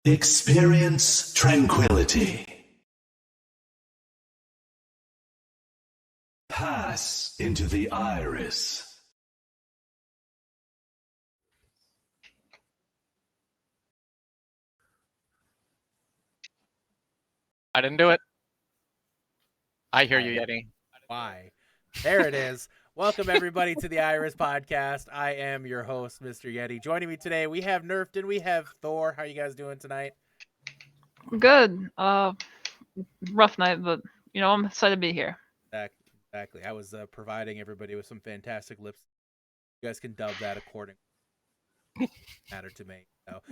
Experience tranquility. Pass into the iris. I didn't do it. I hear you, Yeti. Why? There it is. Welcome, everybody, to the Iris Podcast. I am your host, Mr. Yeti. Joining me today, we have Nerfed and we have Thor. How are you guys doing tonight? Good. Rough night, but, I'm excited to be here. Exactly. I was providing everybody with some fantastic lips. You guys can dub that accordingly. Matter to me. So,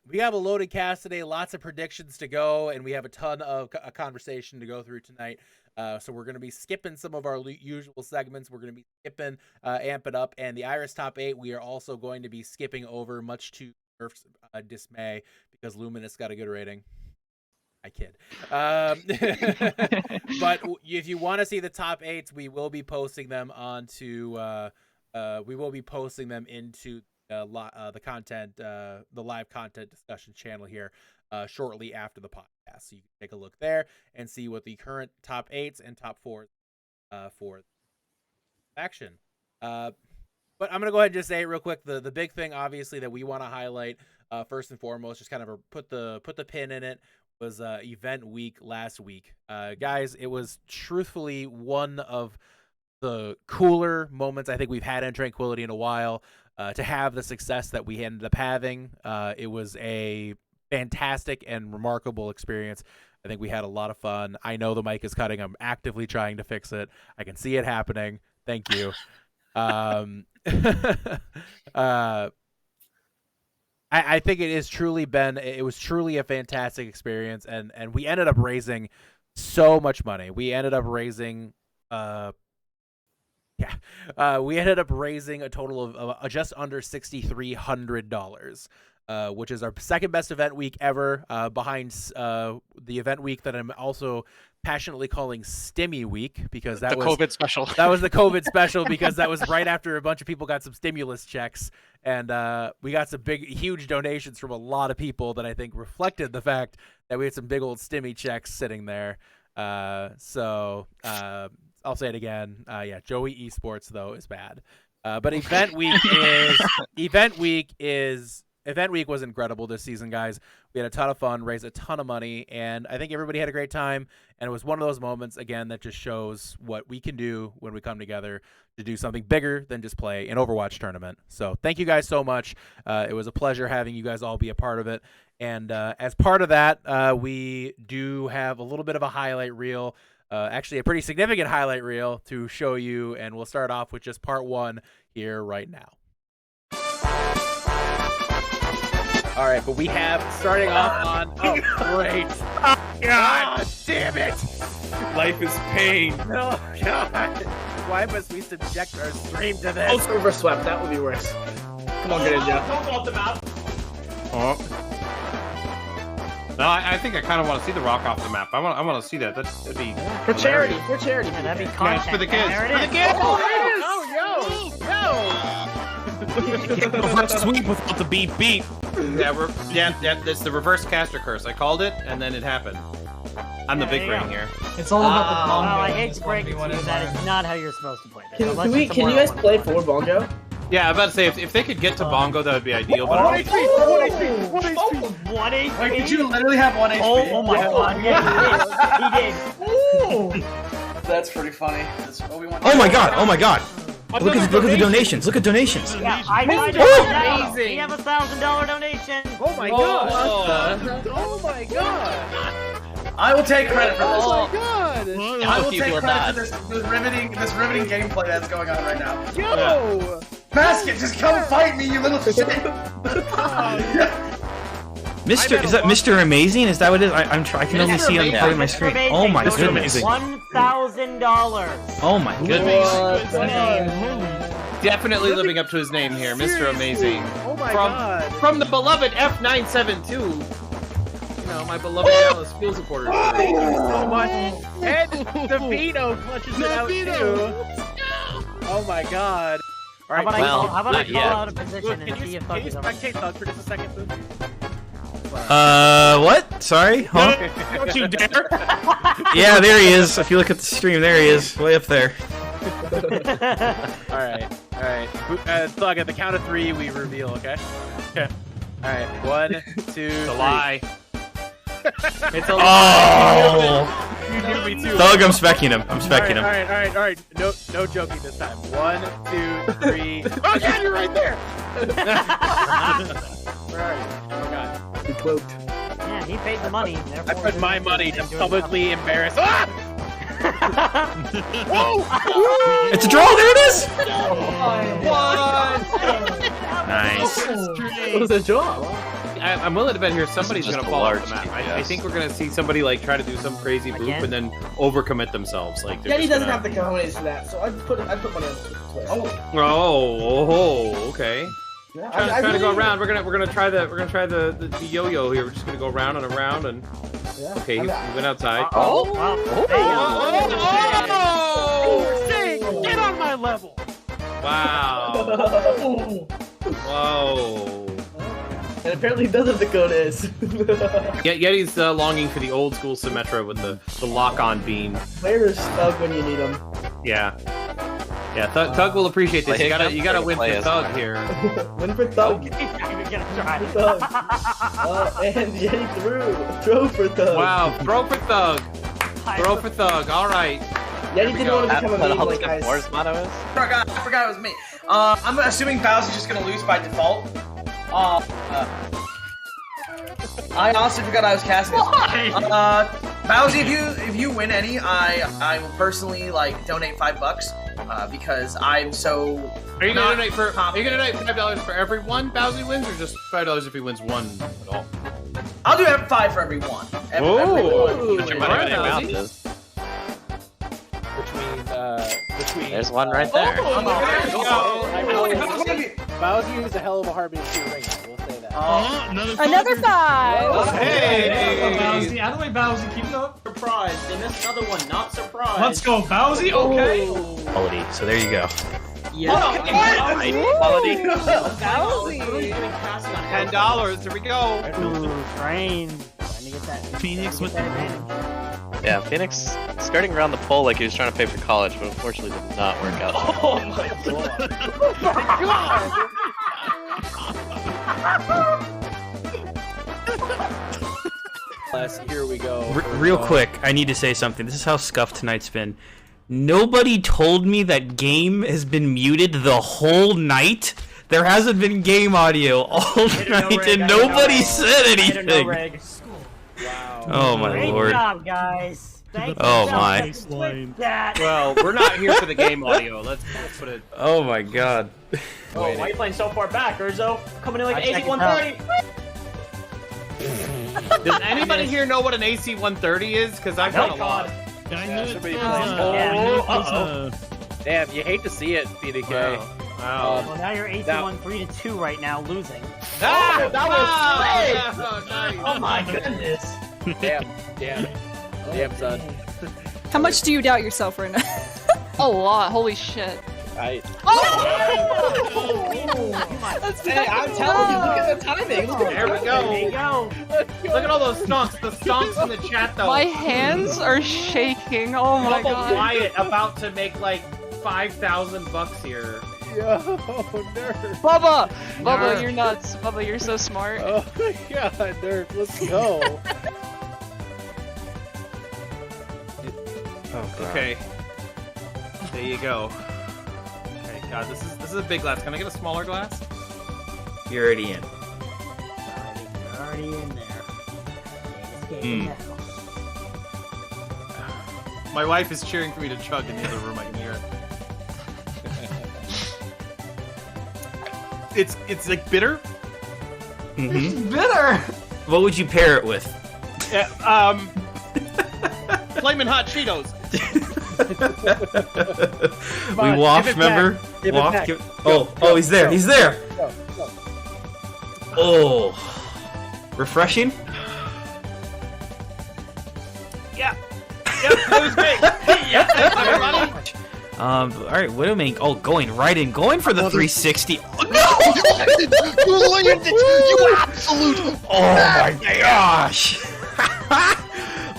we have a loaded cast today, lots of predictions to go, and we have a ton of a conversation to go through tonight. So we're going to be skipping some of our usual segments. We're going to be skipping Amp It Up, and the Iris Top 8, we are also going to be skipping over, much to Nerf's dismay, because Luminous got a good rating. I kid. But if you want to see the top 8s, we will be posting them onto into the content, the live content discussion channel here shortly after the podcast. So you can take a look there and see what the current top 8s and top 4s for action. But I'm going to go ahead and just say it real quick. The big thing, obviously, that we want to highlight first and foremost, just kind of put the pin in it, was event week last week. Guys, it was truthfully one of the cooler moments I think we've had in Tranquility in a while. To have the success that we ended up having, it was a fantastic and remarkable experience. I think we had a lot of fun. I know the mic is cutting. I'm actively trying to fix it. I can see it happening. Thank you. I think it was truly a fantastic experience, and we ended up raising so much money. We ended up raising we ended up raising a total of just under $6,300, which is our second best event week ever, behind the event week that I'm also passionately calling Stimmy Week, because that was COVID special. That was the COVID special, because that was right after a bunch of people got some stimulus checks, and we got some huge donations from a lot of people that I think reflected the fact that we had some big old Stimmy checks sitting there. I'll say it again. Joey Esports though is bad. But event week was incredible this season, guys. We had a ton of fun, raised a ton of money, and I think everybody had a great time. And it was one of those moments, again, that just shows what we can do when we come together to do something bigger than just play an Overwatch tournament. So thank you guys so much. It was a pleasure having you guys all be a part of it. And as part of that, we do have a little bit of a highlight reel. Actually, a pretty significant highlight reel to show you, and we'll start off with just part 1 here right now. All right, but we have, starting off on, oh, great. Oh, God damn it. Life is pain. Oh, God. Why must we subject our stream to this? Also reverse swept, that would be worse. Come on, get in, Jeff. Don't go off the map. Oh. No, I think I kind of want to see the rock off the map. I want to see that. That'd be For charity. hilarious. For charity. Yeah, that'd be Yeah, content. it's for the kids. There it For the is. kids. Reverse sweep without the beep beep. Yeah, that's the reverse caster curse. I called it, and then it happened. I'm the big brain here. It's all about the bongo. Well, I hate to break it to you, that is not how you're supposed to play this. Can you guys play for bongo? Yeah, I was about to say, if they could get to bongo, that would be ideal. But One HP. Wait, did you literally have 1 HP? Oh my god, yes, he did. That's pretty funny. That's what we want. Oh my god! Oh my god! Look at the donations! Look at donations! Yeah, I tried to amazing. We have a $1,000 donation. Oh my god! Oh my god! I will take credit for this. Oh my god! I will take credit for this riveting gameplay that's going on right now. Yo! Basket, just come fight me, you little shit! Is that Mr. Amazing? Is that what it is? I can only see on part of my screen. Oh my goodness! $1,000. Oh my goodness! definitely living up to his name here, Mr. Amazing. Oh my god! From the beloved F972. You know, my beloved Dallas Field supporters. Thank you so much. And the Vito clutches it out too. Oh my god. Alright, How about I call out a position and can see you if Thug is over? spectate Thug for just a second, please? What? Sorry? Huh? Don't you dare! Yeah, there he is. If you look at the stream, there he is. Way up there. Alright. Thug, at the count of 3, we reveal, okay? Okay. Alright, 1, 2, It's 3. a lie. It's a lie. Oh! You knew me too. Thug, I'm specking him. I'm specking him. Alright. No joking this time. 1, 2, 3. Oh god, you're right there! Where are you? Oh god. He cloaked. Yeah, he paid the money. I put my money to publicly embarrass. Ah! Whoa! It's a draw. There it is. What? Nice. It was a draw. I'm willing to bet here somebody's Just gonna a fall off large the map. I yes. think we're gonna see somebody like try to do some crazy boop Again? and then overcommit themselves. Like Yeah, he they're doesn't just have the cojones for that, so I put money on Twitch. Oh, okay. Yeah, Trying to go around. We're gonna try the yo-yo here. We're just gonna go round and around and. Yeah, Okay, he went outside. Oh! Well, Say, get on my level! Wow. Whoa. And apparently he does have the cojones. Yeti's longing for the old school Symmetra with the lock-on beam. Where is Thug when you need him? Yeah. Yeah, Thug will appreciate this. You gotta win for Thug here. Win for Thug. you're gonna try. For Thug. And Yeti throw for Thug. Wow, throw for Thug. Throw for Thug. All right. Yeti didn't want to become a meme like Ultimate guys. Wars motto is? I forgot it was me. I'm assuming Bowser's just gonna lose by default. I honestly forgot I was casting this. Bowsy, if you win any, I will personally like donate $5 because I'm so. Are you gonna donate $5 for every one Bowsy wins, or just $5 if he wins one at all? I'll do 5 for every one. Every Whoa. Put your All money right, where your mouth Bowsy. is. Between There's one right there. Bowsy is a hell of a hard man to ring. We'll say that. Another 5. Hey! Bowsy, out of the way, Bowsy, keep it up. Surprised. And this another one, not surprised. Let's go, Bowsy. Okay. Quality. So there you go. Quality. $10. Here we go. Ooh, train. Trying to get that. Phoenix with the Yeah, Phoenix skirting around the pole like he was trying to pay for college, but unfortunately did not work out. Oh my God. Here we go. Real quick, I need to say something. This is how scuffed tonight's been. Nobody told me that game has been muted the whole night. There hasn't been game audio all night, and nobody said anything. Wow. Oh my Great lord. job, guys. Thank Oh you. my. With that. Well, we're not here for the game audio. Let's put it. Oh my god. Oh, why are you playing so far back, Urzo? Coming in like I checked it 130. Does anybody here know what an AC-130 is? Because I've done a lot. Somebody Yeah. Damn, you hate to see it, PDK. Wow. Well, now you're AC-1 3-2 right now, losing. Ah, that was nice. Oh my goodness. Damn, son. How much do you doubt yourself right now? A lot. Holy shit. I. Hey, I'm telling you, look at the timing. Look at There we There you go. go. Look at all those stonks. The stonks in the chat, though. My hands are shaking. Oh my Bubba god. Wyatt about to make like $5,000 here. Yo, nerd. Bubba! Nerf. Bubba, you're nuts. Bubba, you're so smart. Oh my god, nerd. Let's go. Okay. There you go. Okay, God, this is a big glass. Can I get a smaller glass? You're already in. Already in there. My wife is cheering for me to chug in the other room. I can hear it. It's like bitter. Mm-hmm. bitter. What would you pair it with? Yeah, Flamin' Hot Cheetos. We waft, remember? Waft. Oh, he's there. He's there. Oh, refreshing. Yeah. Yep, that was great. Yep, thanks, everybody. All right, Widowmane. Oh, going right in, going for the 360. Oh, no! You landed! You absolute! Oh my gosh!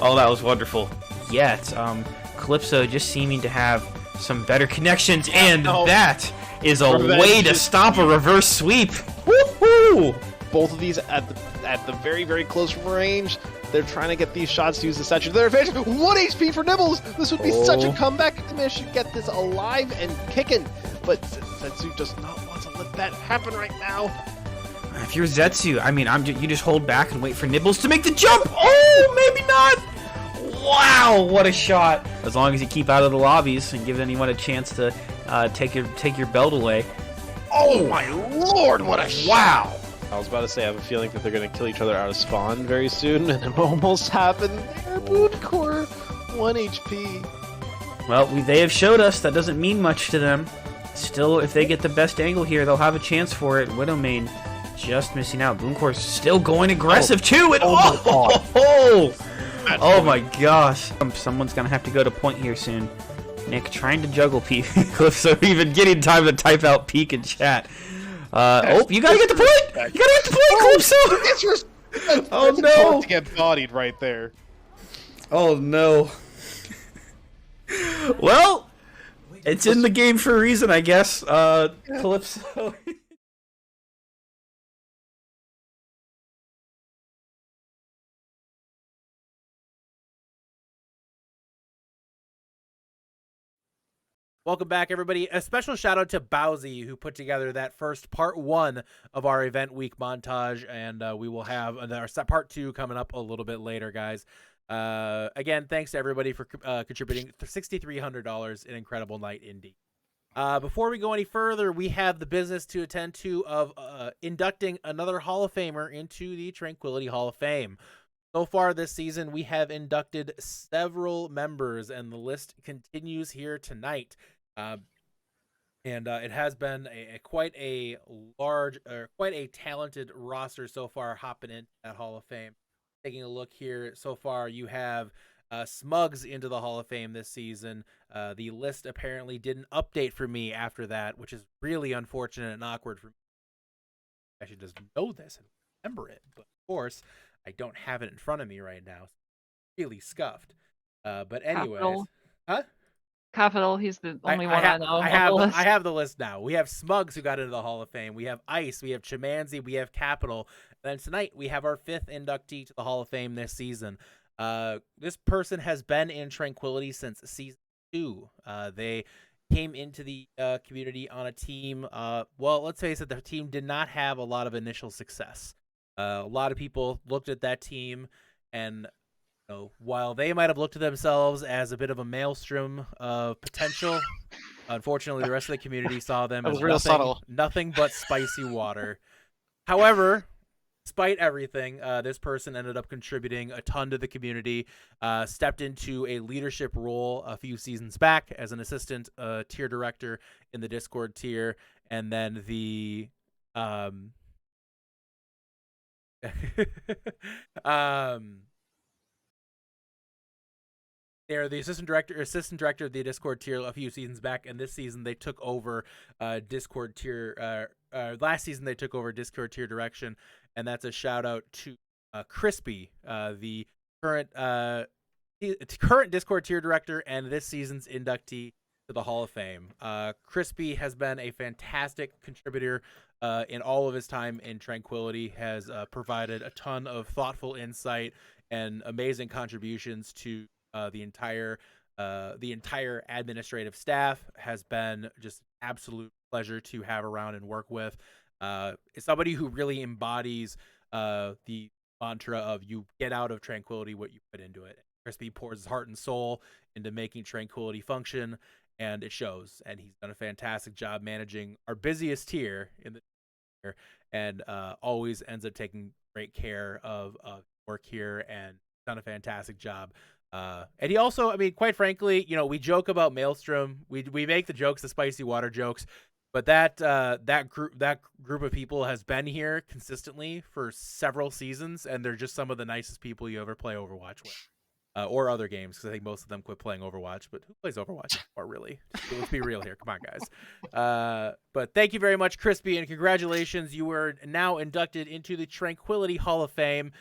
Oh, that was wonderful. Yet, Calypso just seeming to have some better connections, and that is a way to stop a reverse sweep. Woohoo! Both of these at the very, very close range. They're trying to get these shots to use the Setsu to their advantage. 1 HP for Nibbles! This would be such a comeback if they should get this alive and kicking. But Setsu does not want to let that happen right now. If you're Zetsu, I mean, you just hold back and wait for Nibbles to make the jump. Oh, maybe not. Wow, what a shot! As long as you keep out of the lobbies and give anyone a chance to take your belt away. Oh my lord, what a shot! Wow! I was about to say, I have a feeling that they're going to kill each other out of spawn very soon, and it almost happened there. Boon Core, 1 HP. Well, they have showed us that doesn't mean much to them. Still, if they get the best angle here, they'll have a chance for it. Widowmane just missing out. Booncore's still going aggressive too. And oh my gosh! Someone's gonna have to go to point here soon. Nick trying to juggle peek, so even getting time to type out peek in chat. Oh, you gotta get the point! You gotta get the point, Calypso! Oh no! To get bodied right there. Oh no! Well, it's in the game for a reason, I guess. Calypso. Welcome back, everybody. A special shout out to Bowsy, who put together that first part 1 of our event week montage, and we will have our part 2 coming up a little bit later, guys. Again, thanks to everybody for contributing $6,300. An incredible night indeed. Before we go any further, we have the business to attend to of inducting another Hall of Famer into the Tranquility Hall of Fame. So far this season, we have inducted several members, and the list continues here tonight. It has been quite a large, quite a talented roster so far hopping in that Hall of Fame. Taking a look here, so far you have Smugs into the Hall of Fame this season. The list apparently didn't update for me after that, which is really unfortunate and awkward for me. I should just know this and remember it, but of course I don't have it in front of me right now. Really scuffed. But anyways, Capital. Huh? Capital. He's the only one I know. I have the list now. We have Smugs, who got into the Hall of Fame. We have Ice. We have Chimanzi. We have Capital. And then tonight we have our 5th inductee to the Hall of Fame this season. This person has been in Tranquility since season 2. They came into the community on a team. Well, let's face it, the team did not have a lot of initial success. A lot of people looked at that team, and while they might have looked at themselves as a bit of a maelstrom of potential, unfortunately, the rest of the community saw them as nothing but spicy water. However, despite everything, this person ended up contributing a ton to the community, stepped into a leadership role a few seasons back as an assistant tier director in the Discord tier, and then the they're the assistant director of the Discord tier a few seasons back, and this season they took over Discord tier. Last season they took over Discord tier direction, and that's a shout out to Crispy, the current Discord tier director and this season's inductee to the Hall of Fame. Crispy has been a fantastic contributor in all of his time in Tranquility, has provided a ton of thoughtful insight and amazing contributions to the entire administrative staff. Has been just absolute pleasure to have around and work with. Is somebody who really embodies the mantra of you get out of Tranquility what you put into it. Crispy pours his heart and soul into making Tranquility function, and it shows. And he's done a fantastic job managing our busiest tier in the tier, and always ends up taking great care of work here, and done a fantastic job. And he also, I mean, quite frankly, we joke about Maelstrom. We make the jokes, the spicy water jokes, but that group of people has been here consistently for several seasons, and they're just some of the nicest people you ever play Overwatch with. or other games, because I think most of them quit playing Overwatch. But who plays Overwatch anymore, really? Let's be real here. Come on, guys. But thank you very much, Crispy, and congratulations. You were now inducted into the Tranquility Hall of Fame,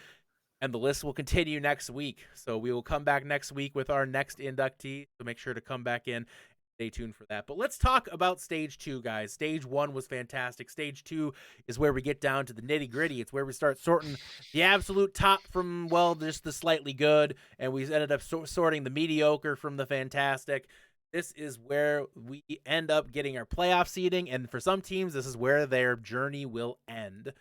and the list will continue next week. So we will come back next week with our next inductee. So make sure to come back in. Stay tuned for that. But let's talk about Stage 2, guys. Stage 1 was fantastic. Stage 2 is where we get down to the nitty-gritty. It's where we start sorting the absolute top from, well, just the slightly good, and we ended up sorting the mediocre from the fantastic. This is where we end up getting our playoff seeding, and for some teams, this is where their journey will end.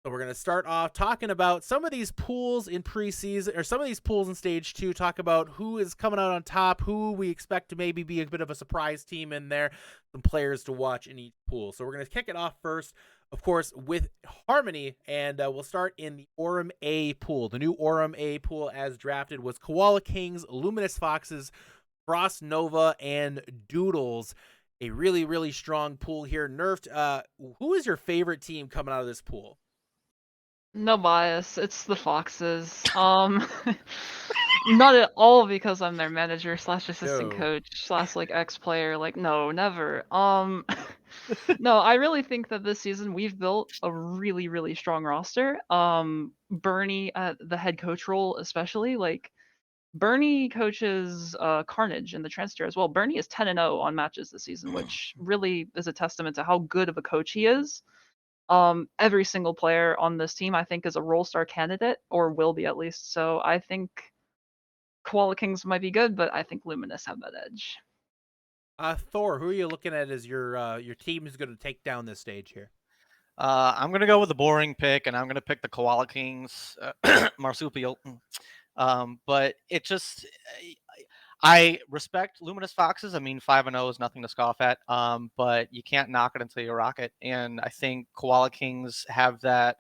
So we're going to start off talking about some of these pools in preseason, or some of these pools in Stage 2, talk about who is coming out on top, who we expect to maybe be a bit of a surprise team in there, some players to watch in each pool. So we're going to kick it off first, of course, with Harmony, and we'll start in the Orem A pool. The new Orem A pool as drafted was Koala Kings, Luminous Foxes, Frost Nova, and Doodles. A really, really strong pool here. Nerfed, who is your favorite team coming out of this pool? No bias. It's the Foxes. Not at all because I'm their manager slash assistant coach slash like ex-player. Like, no, never. No, I really think that this season we've built a really, really strong roster. Bernie at the head coach role, especially, like Bernie coaches Carnage in the Transfer as well. Bernie is 10-0 on matches this season, which really is a testament to how good of a coach he is. Every single player on this team, I think, is a role star candidate, or will be at least. So I think Koala Kings might be good, but I think Luminous have that edge. Thor, who are you looking at as your team is going to take down this stage here? I'm going to go with the boring pick, and I'm going to pick the Koala Kings, Marsupial. But it just, I respect Luminous Foxes. I mean, 5-0 is nothing to scoff at. But you can't knock it until you rock it. And I think Koala Kings have that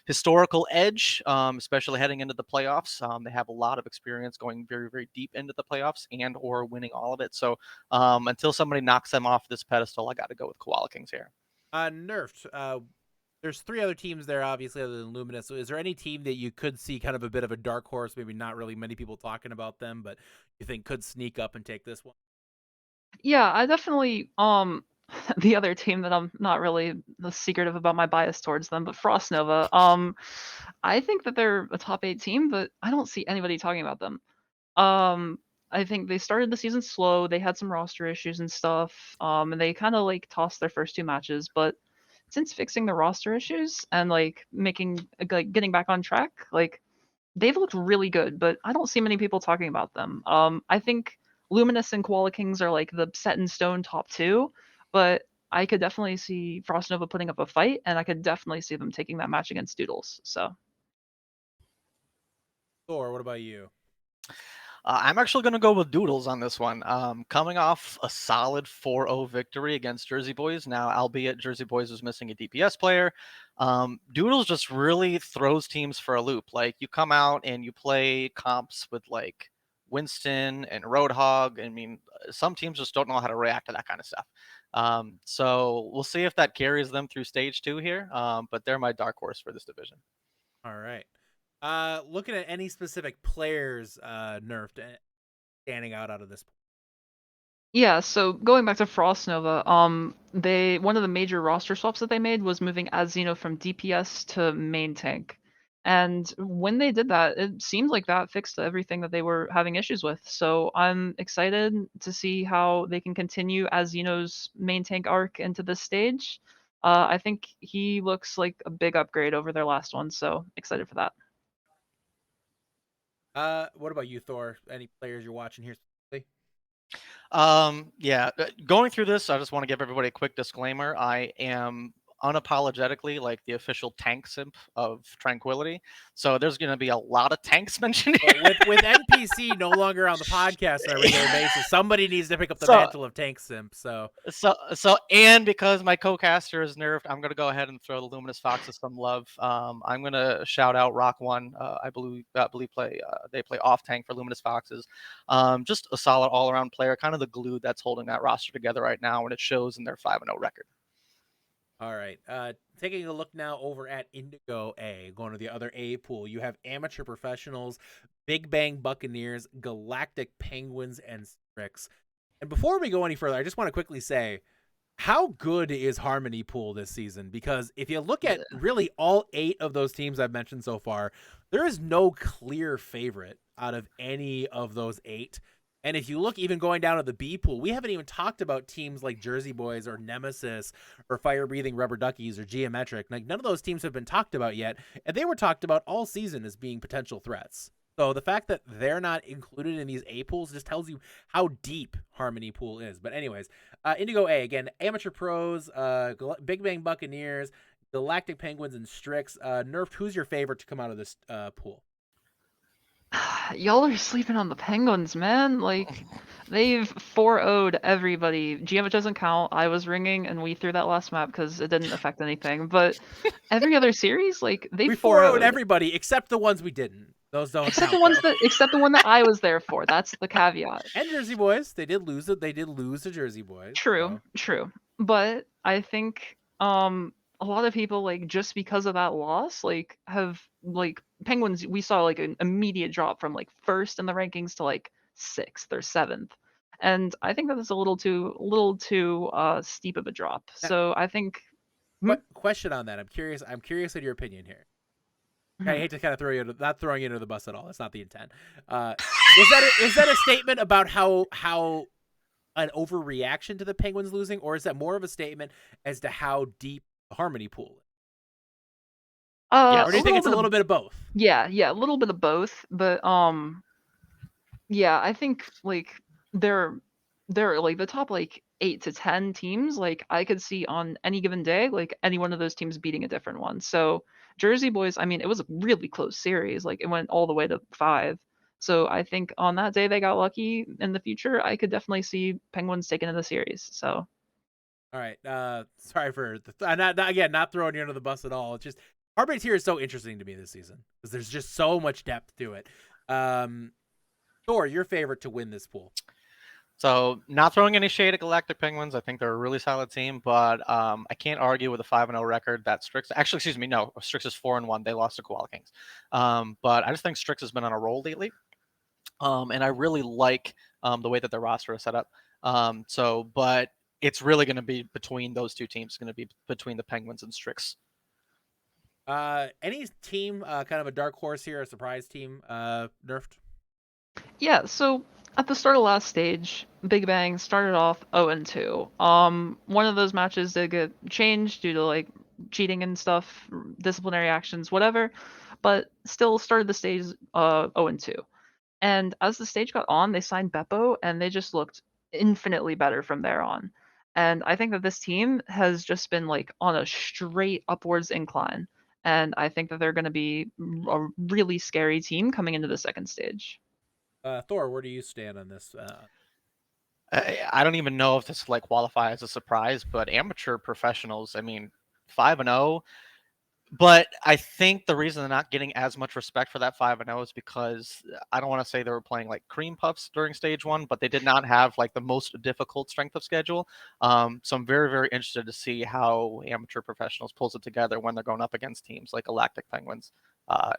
historical edge, especially heading into the playoffs. They have a lot of experience going very, very deep into the playoffs and or winning all of it. So until somebody knocks them off this pedestal, I got to go with Koala Kings here. Nerfed. There's three other teams there, obviously, other than Luminous. So is there any team that you could see kind of a bit of a dark horse, maybe not really many people talking about them, but you think could sneak up and take this one? Yeah, I definitely the other team that I'm not really secretive about my bias towards them, but Frost Nova. I think that they're a top 8 team, but I don't see anybody talking about them. I think they started the season slow. They had some roster issues and stuff, and they kind of like tossed their first 2 matches, but since fixing the roster issues and like getting back on track, like they've looked really good, but I don't see many people talking about them. I think Luminous and Koala Kings are like the set in stone top 2, but I could definitely see Frost Nova putting up a fight, and I could definitely see them taking that match against Doodles. So, Thor, what about you? I'm actually going to go with Doodles on this one. Coming off a solid 4-0 victory against Jersey Boys, now albeit Jersey Boys was missing a DPS player, Doodles just really throws teams for a loop. Like, you come out and you play comps with like Winston and Roadhog. I mean, some teams just don't know how to react to that kind of stuff. So we'll see if that carries them through stage 2 here. But they're my dark horse for this division. All right. Looking at any specific players nerfed standing out of this. yeah, so going back to Frost Nova, one of the major roster swaps that they made was moving Azino from DPS to main tank. And when they did that, it seemed like that fixed everything that they were having issues with. So I'm excited to see how they can continue Azino's main tank arc into this stage. I think he looks like a big upgrade over their last one, so excited for that. What about you, Thor? Any players you're watching here specifically? Yeah, going through this, I just want to give everybody a quick disclaimer. I am unapologetically like the official tank simp of Tranquility, so there's going to be a lot of tanks mentioned here. With NPC no longer on the podcast on a regular basis, somebody needs to pick up the mantle of tank simp. So and because my co-caster is nerfed, I'm going to go ahead and throw the Luminous Foxes some love. I'm going to shout out Rock One. I believe they play off tank for Luminous Foxes. Just a solid all-around player, kind of the glue that's holding that roster together right now, and it shows in their 5-0 record. All right. Taking a look now over at Indigo A, going to the other A pool. You have Amateur Professionals, Big Bang Buccaneers, Galactic Penguins, and Strix. And before we go any further, I just want to quickly say, how good is Harmony Pool this season? Because if you look at really all 8 of those teams I've mentioned so far, there is no clear favorite out of any of those 8. And if you look even going down to the B pool, we haven't even talked about teams like Jersey Boys or Nemesis or Fire Breathing Rubber Duckies or Geometric. Like, none of those teams have been talked about yet, and they were talked about all season as being potential threats. So the fact that they're not included in these A pools just tells you how deep Harmony Pool is. But anyways, Indigo A, again, Amateur Pros, Big Bang Buccaneers, Galactic Penguins, and Strix. Nerf, who's your favorite to come out of this pool? Y'all are sleeping on the Penguins, man. Like, they've 4-0'd everybody. Geomet doesn't count. I was ringing, and we threw that last map because it didn't affect anything. But every other series, like, they We 4-0'd everybody except the ones we didn't. Those don't except count, the ones though. except the one that I was there for. That's the caveat. And Jersey Boys, they did lose it. They did lose to Jersey Boys. True, true. But I think a lot of people, like, just because of that loss, like, have, like, Penguins, we saw like an immediate drop from like 1st in the rankings to like 6th or 7th. And I think that is a little too steep of a drop. So I think Question on that. I'm curious at your opinion here. I hate to kind of throw you not throwing you under the bus at all. That's not the intent. Is that a statement about how an overreaction to the Penguins losing, or is that more of a statement as to how deep the Harmony Pool is? Or do you think it's a little bit of both? Yeah, a little bit of both. But yeah, I think like they're like the top like 8 to 10 teams. Like, I could see on any given day, like, any one of those teams beating a different one. So Jersey Boys, I mean, it was a really close series. Like, it went all the way to 5. So I think on that day they got lucky. In the future, I could definitely see Penguins taking in the series. So. All right. Sorry for not throwing you under the bus at all. It's just Harmony Tier is so interesting to me this season because there's just so much depth to it. Thor, your favorite to win this pool? So, not throwing any shade at Galactic Penguins. I think they're a really solid team, but I can't argue with a 5-0 record that Strix. Actually, excuse me, no, Strix is 4-1. They lost to Koala Kings. But I just think Strix has been on a roll lately, and I really like the way that their roster is set up. But it's really going to be between those two teams. It's going to be between the Penguins and Strix. Any team kind of a dark horse here, a surprise team nerfed? Yeah, so at the start of last stage, Big Bang started off 0-2. One of those matches did get changed due to like cheating and stuff, disciplinary actions, whatever, but still started the stage 0-2. And as the stage got on, they signed Beppo, and they just looked infinitely better from there on. And I think that this team has just been like on a straight upwards incline. And I think that they're going to be a really scary team coming into the second stage. Thor, where do you stand on this? I don't even know if this like qualify as a surprise, but Amateur Professionals, I mean, 5-0. But I think the reason they're not getting as much respect for that 5-0 is because I don't want to say they were playing like cream puffs during stage 1, but they did not have like the most difficult strength of schedule. So I'm very, very interested to see how Amateur Professionals pulls it together when they're going up against teams like Galactic Penguins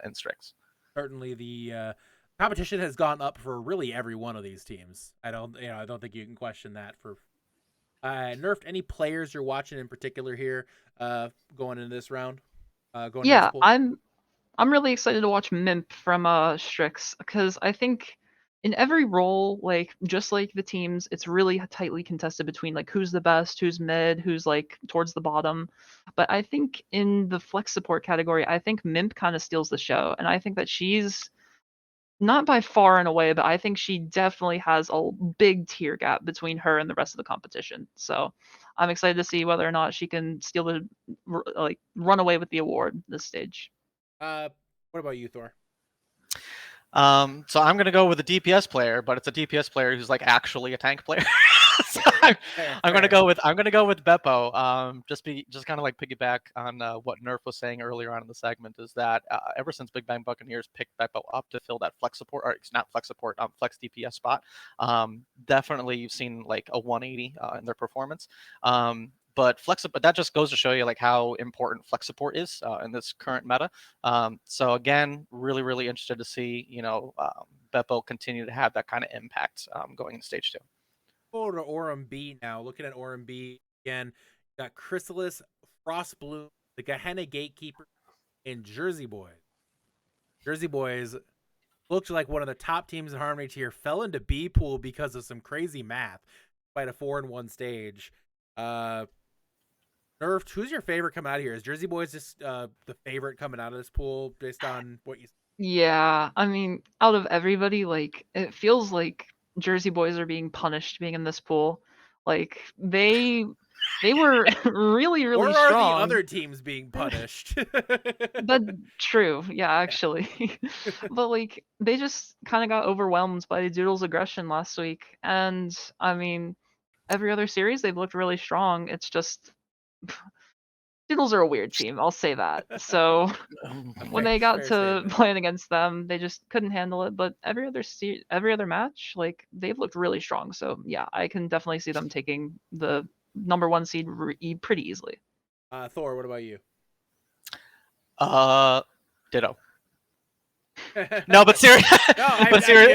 and Strix. Certainly, the competition has gone up for really every one of these teams. I don't think you can question that. For nerfed, any players you're watching in particular here going into this round? Yeah, I'm really excited to watch Mimp from Strix, because I think in every role, like just like the teams, it's really tightly contested between like who's the best, who's mid, who's like towards the bottom. But I think in the flex support category, I think Mimp kind of steals the show, and I think that she's not by far and away, but I think she definitely has a big tier gap between her and the rest of the competition. So I'm excited to see whether or not she can steal the run away with the award this stage. What about you, Thor? So I'm gonna go with a DPS player, but it's a DPS player who's like actually a tank player. So I'm gonna go with Beppo. Just kind of like piggyback on what Nerf was saying earlier on in the segment, is that ever since Big Bang Buccaneers picked Beppo up to fill that flex support, or it's not flex support, flex DPS spot, definitely you've seen like a 180 in their performance. But that just goes to show you like how important flex support is in this current meta. So again, really, really interested to see, Beppo continue to have that kind of impact going into stage 2. Go to Orem B now. Looking at Orem B again, got Chrysalis, Frostbloom, the Gehenna Gatekeeper, and Jersey Boys. Jersey Boys looked like one of the top teams in Harmony Tier, fell into B pool because of some crazy math, despite a 4-1 stage. Nerfed, who's your favorite coming out of here? Is Jersey Boys just the favorite coming out of this pool based on what you? Yeah, I mean, out of everybody, like it feels like Jersey Boys are being punished being in this pool. Like they were really, really Or are strong. the other teams being punished? That's true. Yeah, actually. But like they just kind of got overwhelmed by Doodle's aggression last week. And I mean, every other series they've looked really strong. It's just Doodles are a weird team, I'll say that. So when they got to playing against them, they just couldn't handle it. But every other match, like they've looked really strong. So yeah, I can definitely see them taking the number 1 seed pretty easily. Thor, what about you? Ditto. No, but seriously, that's fair.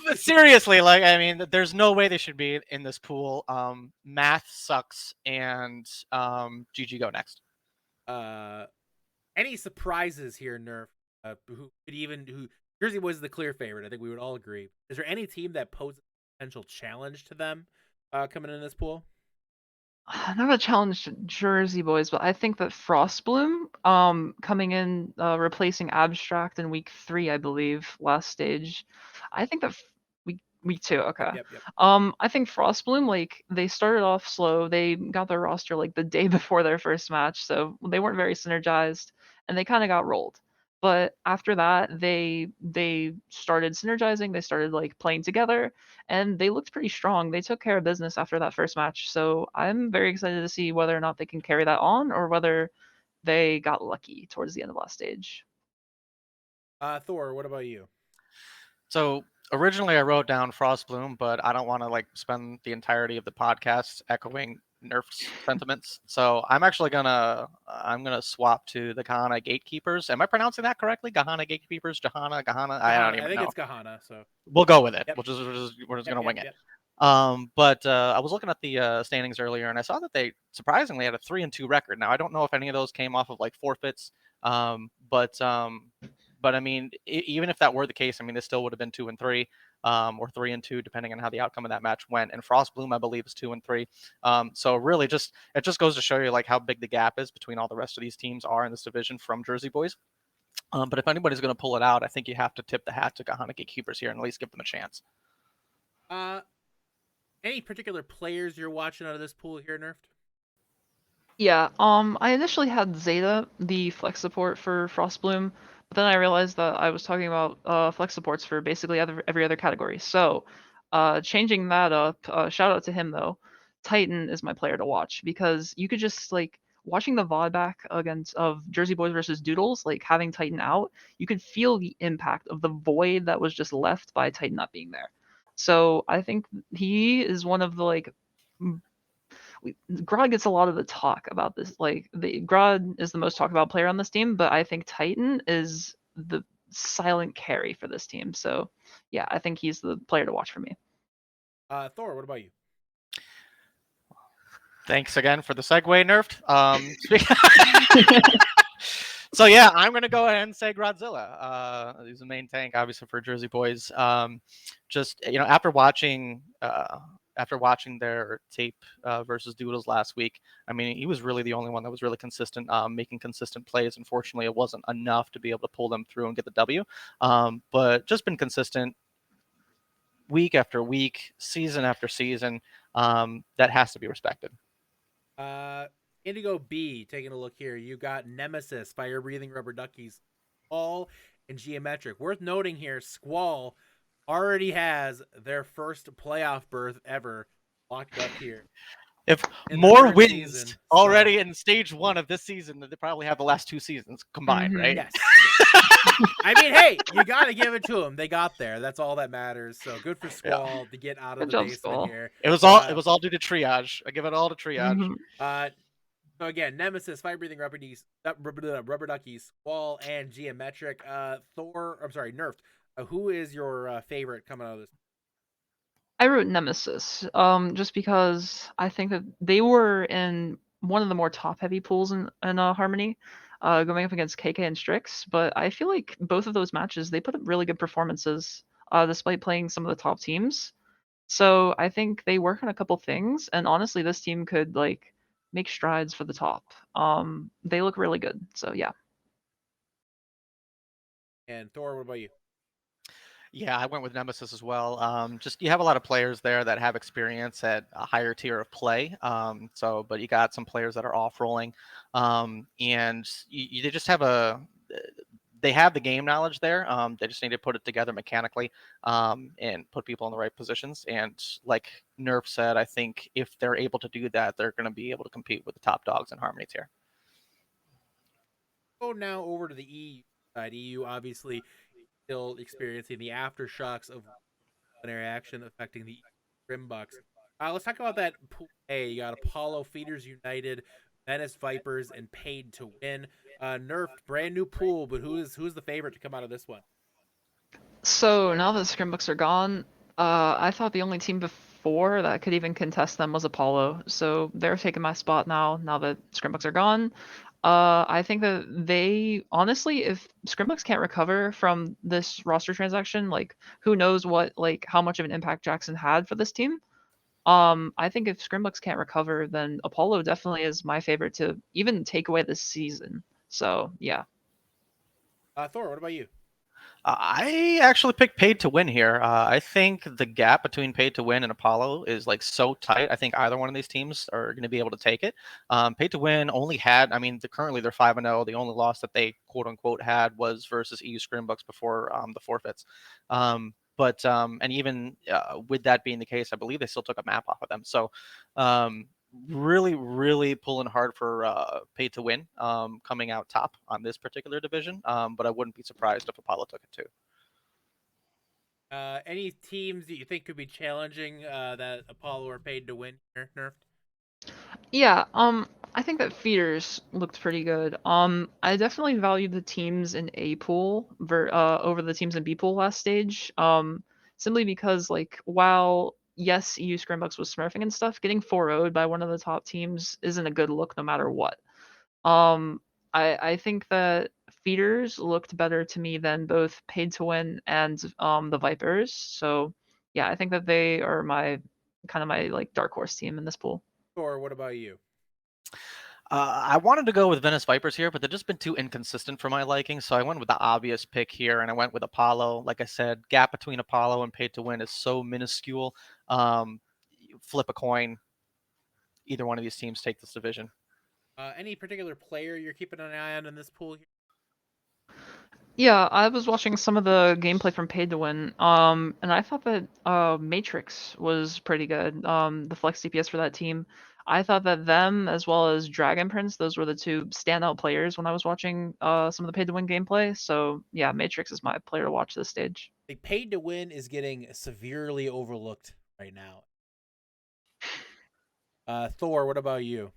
But seriously, like I mean, there's no way they should be in this pool. Math sucks, and GG go next. Any surprises here, Nerf? Who Jersey Boys is the clear favorite? I think we would all agree. Is there any team that poses a potential challenge to them coming in this pool? Not a challenge to Jersey Boys, but I think that Frostbloom, coming in, replacing Abstract in week 3, I believe, last stage. I think that week 2, okay. Yep. I think Frostbloom, like they started off slow. They got their roster like the day before their first match, so they weren't very synergized, and they kind of got rolled. But after that, they started synergizing. They started like playing together, and they looked pretty strong. They took care of business after that first match. So I'm very excited to see whether or not they can carry that on, or whether they got lucky towards the end of last stage. Thor, what about you? So originally I wrote down Frostbloom, but I don't want to like spend the entirety of the podcast echoing Nerf's sentiments. So I'm actually gonna swap to the Gehenna Gatekeepers. Am I pronouncing that correctly? Gehenna Gatekeepers, Gehenna. I don't even know. I think it's Gehenna. So we'll go with it. Yep. We're just gonna wing it. Yep. But I was looking at the standings earlier, and I saw that they surprisingly had a 3-2 record. Now I don't know if any of those came off of like forfeits, but I mean, even if that were the case, I mean, this still would have been 2-3, or 3-2, depending on how the outcome of that match went. And Frostbloom, I believe, is 2-3. So really, it just goes to show you like how big the gap is between all the rest of these teams are in this division from Jersey Boys. But if anybody's going to pull it out, I think you have to tip the hat to Gehenna Gatekeepers here and at least give them a chance. Any particular players you're watching out of this pool here, Nerfed? Yeah, I initially had Zeta, the flex support for Frostbloom, but then I realized that I was talking about flex supports for basically every other category. So, changing that up, shout out to him though. Titan is my player to watch because you could just like watching the VOD back of Jersey Boys versus Doodles, like having Titan out, you could feel the impact of the void that was just left by Titan not being there. So I think he is one of the like. Grod gets a lot of the talk about this. Like Grod is the most talked about player on this team, but I think Titan is the silent carry for this team. So yeah, I think he's the player to watch for me. Thor, what about you? Thanks again for the segue, Nerfed. So yeah, I'm gonna go ahead and say Grodzilla. He's the main tank, obviously, for Jersey Boys. Just after watching their tape versus Doodles last week, I mean, he was really the only one that was really consistent, making consistent plays. Unfortunately, it wasn't enough to be able to pull them through and get the W. But just been consistent week after week, season after season. That has to be respected. Indigo B, taking a look here. You got Nemesis, Fire Breathing Rubber Duckies, Squall, and Geometric. Worth noting here, Squall already has their first playoff berth ever locked up here. If more wins season, already in stage 1 of this season, they probably have the last 2 seasons combined, right? Yes. I mean, hey, you got to give it to them. They got there. That's all that matters. So good for Squall to get out of Good the job, basement Squall. here. It was all due to triage. I give it all to triage. Mhm. So again, Nemesis, Fire Breathing Rubber Duckies, Squall, and Geometric. Nerfed. Who is your favorite coming out of this? I wrote Nemesis, just because I think that they were in one of the more top-heavy pools in Harmony, going up against KK and Strix. But I feel like both of those matches they put up really good performances, despite playing some of the top teams. So I think they work on a couple things, and honestly, this team could like make strides for the top. They look really good. So yeah. And Thor, what about you? Yeah, I went with Nemesis as well. Just you have a lot of players there that have experience at a higher tier of play. But you got some players that are off rolling, and they just have they have the game knowledge there. They just need to put it together mechanically, and put people in the right positions. And like Nerf said, I think if they're able to do that, they're going to be able to compete with the top dogs in Harmony tier. Go now over to the EU side. EU obviously still experiencing the aftershocks of disciplinary action affecting the Grimbucks. Let's talk about that pool A. You got Apollo, Feeders United, Venice Vipers, and Paid to Win. Nerfed, brand new pool, but who's the favorite to come out of this one? So now that Scrimbooks are gone, I thought the only team before that could even contest them was Apollo. So they're taking my spot now that Scrimbooks are gone. I think that they honestly, if Scrimbooks can't recover from this roster transaction, like who knows how much of an impact Jackson had for this team. I think if Scrimbooks can't recover, then Apollo definitely is my favorite to even take away this season. So yeah. Thor, what about you? I actually picked Paid to Win here. I think the gap between Paid to Win and Apollo is like so tight. I think either one of these teams are going to be able to take it. Paid to Win only had, currently they're 5-0. The only loss that they quote unquote had was versus EU Scrimbucks before the forfeits. And even with that being the case, I believe they still took a map off of them. So really pulling hard for Paid to Win coming out top on this particular division. But I wouldn't be surprised if Apollo took it too. Any teams that you think could be challenging that Apollo are Paid to Win here, Nerfed? Yeah, I think that Feeders looked pretty good. I definitely valued the teams in A pool over the teams in B pool last stage. Simply because while yes, EU Scrimbucks was smurfing and stuff, getting 4-0'd by one of the top teams isn't a good look no matter what. I think that Feeders looked better to me than both Paid to Win and the Vipers. So yeah, I think that they are my dark horse team in this pool. Or what about you? I wanted to go with Venice Vipers here, but they've just been too inconsistent for my liking. So I went with the obvious pick here, and I went with Apollo. Like I said, gap between Apollo and Paid to Win is so minuscule. Flip a coin. Either one of these teams take this division. Any particular player you're keeping an eye on in this pool here? Yeah, I was watching some of the gameplay from Paid to Win, and I thought that Matrix was pretty good. The flex DPS for that team, I thought that them as well as Dragon Prince, those were the two standout players when I was watching some of the Paid to Win gameplay. So yeah, Matrix is my player to watch this stage. Paid to Win is getting severely overlooked right now. Thor, what about you?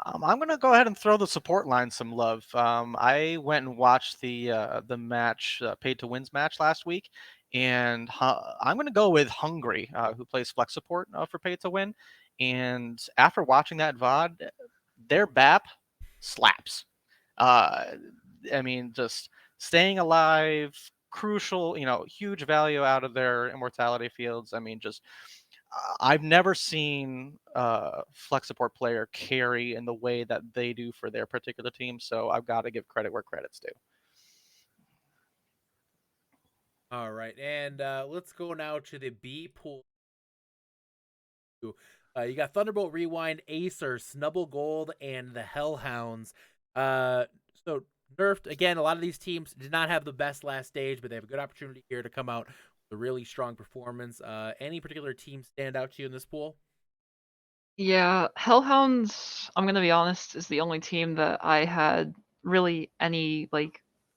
I'm gonna go ahead and throw the support line some love. I went and watched the match, Paid to Win's match last week, and I'm gonna go with Hungry, who plays flex support for Paid to Win. And after watching that VOD, their BAP slaps. Just staying alive, crucial. Huge value out of their immortality fields. I've never seen a flex support player carry in the way that they do for their particular team, so I've got to give credit where credit's due. All right, and let's go now to the B pool. You got Thunderbolt Rewind, Acer, Snubble Gold, and the Hellhounds. So Nerfed, again, a lot of these teams did not have the best last stage, but they have a good opportunity here to come out with a really strong performance. Any particular team stand out to you in this pool? Yeah, Hellhounds, I'm gonna be honest, is the only team that I had really any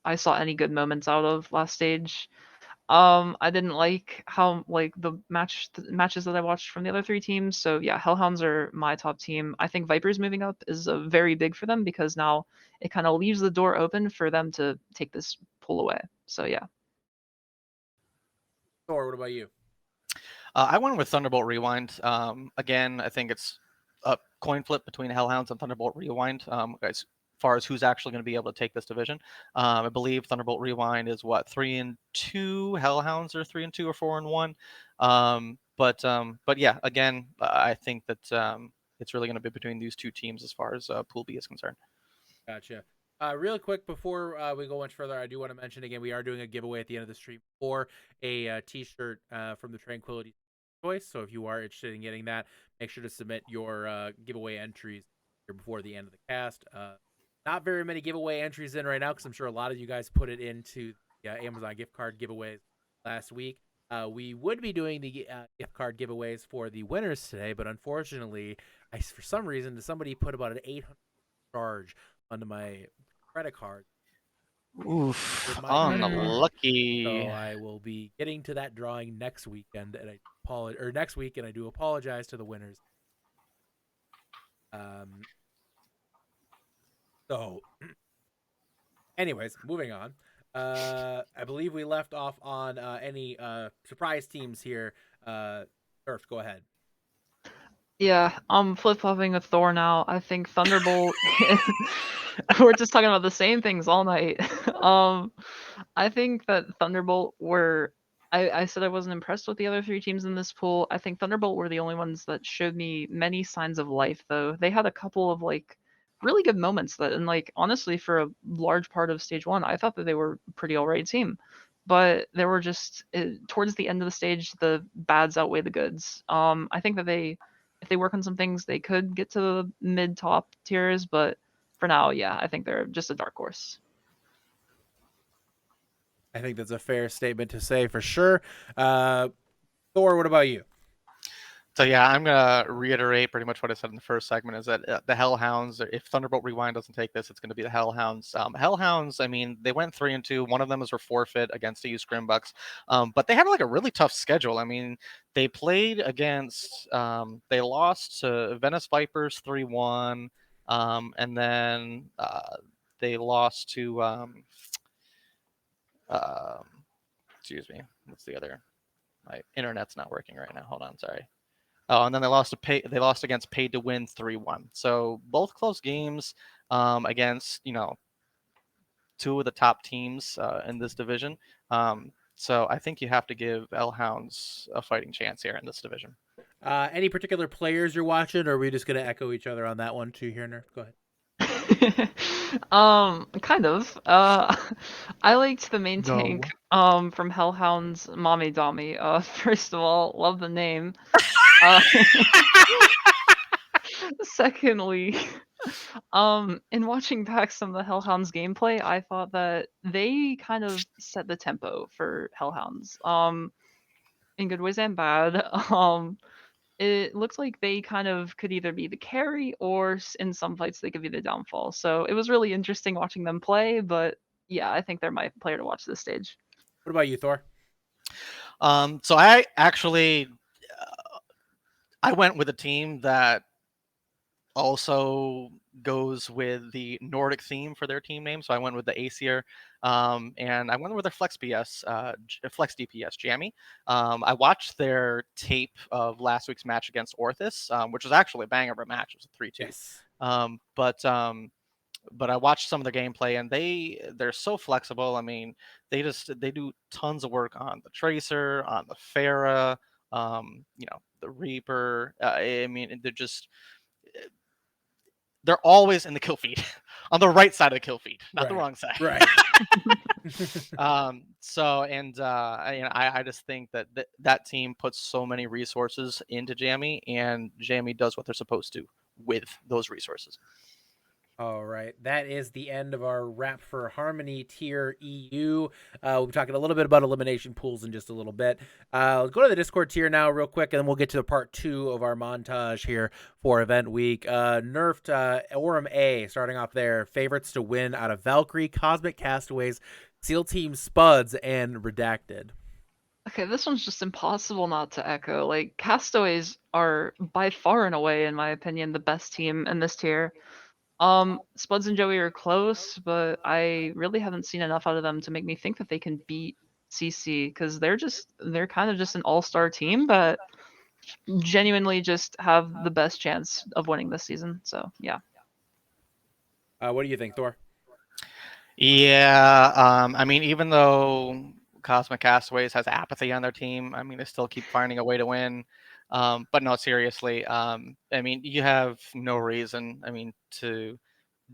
I saw any good moments out of last stage. I didn't like how like the matches that I watched from the other three teams. So yeah, Hellhounds are my top team. I think Vipers moving up is very big for them because now it kind of leaves the door open for them to take this pull away. So yeah. Thor, what about you? I went with Thunderbolt Rewind. Again, I think it's a coin flip between Hellhounds and Thunderbolt Rewind. As far as who's actually going to be able to take this division, I believe Thunderbolt Rewind is what 3-2. Hellhounds are 3-2 or 4-1. But yeah, again, I think that it's really going to be between these two teams as far as Pool B is concerned. Gotcha. Real quick before we go much further, I do want to mention again we are doing a giveaway at the end of the stream for a T-shirt from the Tranquility Choice. So if you are interested in getting that, make sure to submit your giveaway entries here before the end of the cast. Not very many giveaway entries in right now because I'm sure a lot of you guys put it into the Amazon gift card giveaways last week. We would be doing the gift card giveaways for the winners today, but unfortunately, for some reason, somebody put about an $800 charge onto my credit card. Oof, unlucky. So I will be getting to that drawing next weekend, and next week, and I do apologize to the winners. So, anyways, moving on. I believe we left off on any surprise teams here. Surf, go ahead. Yeah, I'm flip-flopping with Thor now. I think Thunderbolt. We're just talking about the same things all night. I think that Thunderbolt were. I said I wasn't impressed with the other three teams in this pool. I think Thunderbolt were the only ones that showed me many signs of life, though. They had a couple of like really good moments and like honestly for a large part of stage one, I thought that they were a pretty alright team. But there were just towards the end of the stage, the bads outweigh the goods. I think that if they work on some things, they could get to the mid-top tiers, but for now, yeah, I think they're just a dark horse. I think that's a fair statement to say for sure. Thor, what about you? So yeah, I'm gonna reiterate pretty much what I said in the first segment. Is that the Hellhounds? If Thunderbolt Rewind doesn't take this, it's going to be the Hellhounds. Hellhounds. I mean, they went 3-2. One of them was a forfeit against the Scrimbucks, but they had like a really tough schedule. I mean, they played against. They lost to Venice Vipers 3-1, and then they lost to. Excuse me. What's the other? My internet's not working right now. Hold on. Sorry. Oh, and then they lost against Paid to Win 3-1. So both close games against two of the top teams in this division. So I think you have to give Hellhounds a fighting chance here in this division. Any particular players you're watching, or are we just gonna echo each other on that one too? Here, Nerf, go ahead. Kind of. I liked the main tank from Hellhounds, Mommy Dommy. First of all, love the name. Secondly, in watching back some of the Hellhounds gameplay, I thought that they kind of set the tempo for Hellhounds. In good ways and bad. It looked like they kind of could either be the carry or in some fights they could be the downfall. So it was really interesting watching them play, but yeah, I think they're my player to watch this stage. What about you, Thor? So I actually I went with a team that also goes with the Nordic theme for their team name. So I went with the Aesir, and I went with their Flex DPS, Jammy. I watched their tape of last week's match against Orthus, which was actually a banger of a match. It was a 3-2. Yes. But I watched some of the gameplay, and they're so flexible. I mean, they do tons of work on the Tracer, on the Pharah, the Reaper. I mean, they're always in the kill feed, on the right side of the kill feed, not the wrong side. Right. I just think that team puts so many resources into Jammy, and Jammy does what they're supposed to with those resources. All right, that is the end of our wrap for Harmony Tier EU. We'll be talking a little bit about elimination pools in just a little bit. Let's go to the Discord tier now real quick, and then we'll get to the part 2 of our montage here for event week. Nerfed Orem A, starting off there. Favorites to win out of Valkyrie, Cosmic Castaways, SEAL Team Spuds, and Redacted. Okay, this one's just impossible not to echo. Like, Castaways are by far and away, in my opinion, the best team in this tier. Spuds and Joey are close, but I really haven't seen enough out of them to make me think that they can beat CC, because they're kind of just an all-star team that genuinely just have the best chance of winning this season. So yeah. What do you think, Thor? Yeah, I mean, even though Cosmic Castaways has apathy on their team, I mean, they still keep finding a way to win. But no, seriously, I mean, you have no reason, I mean, to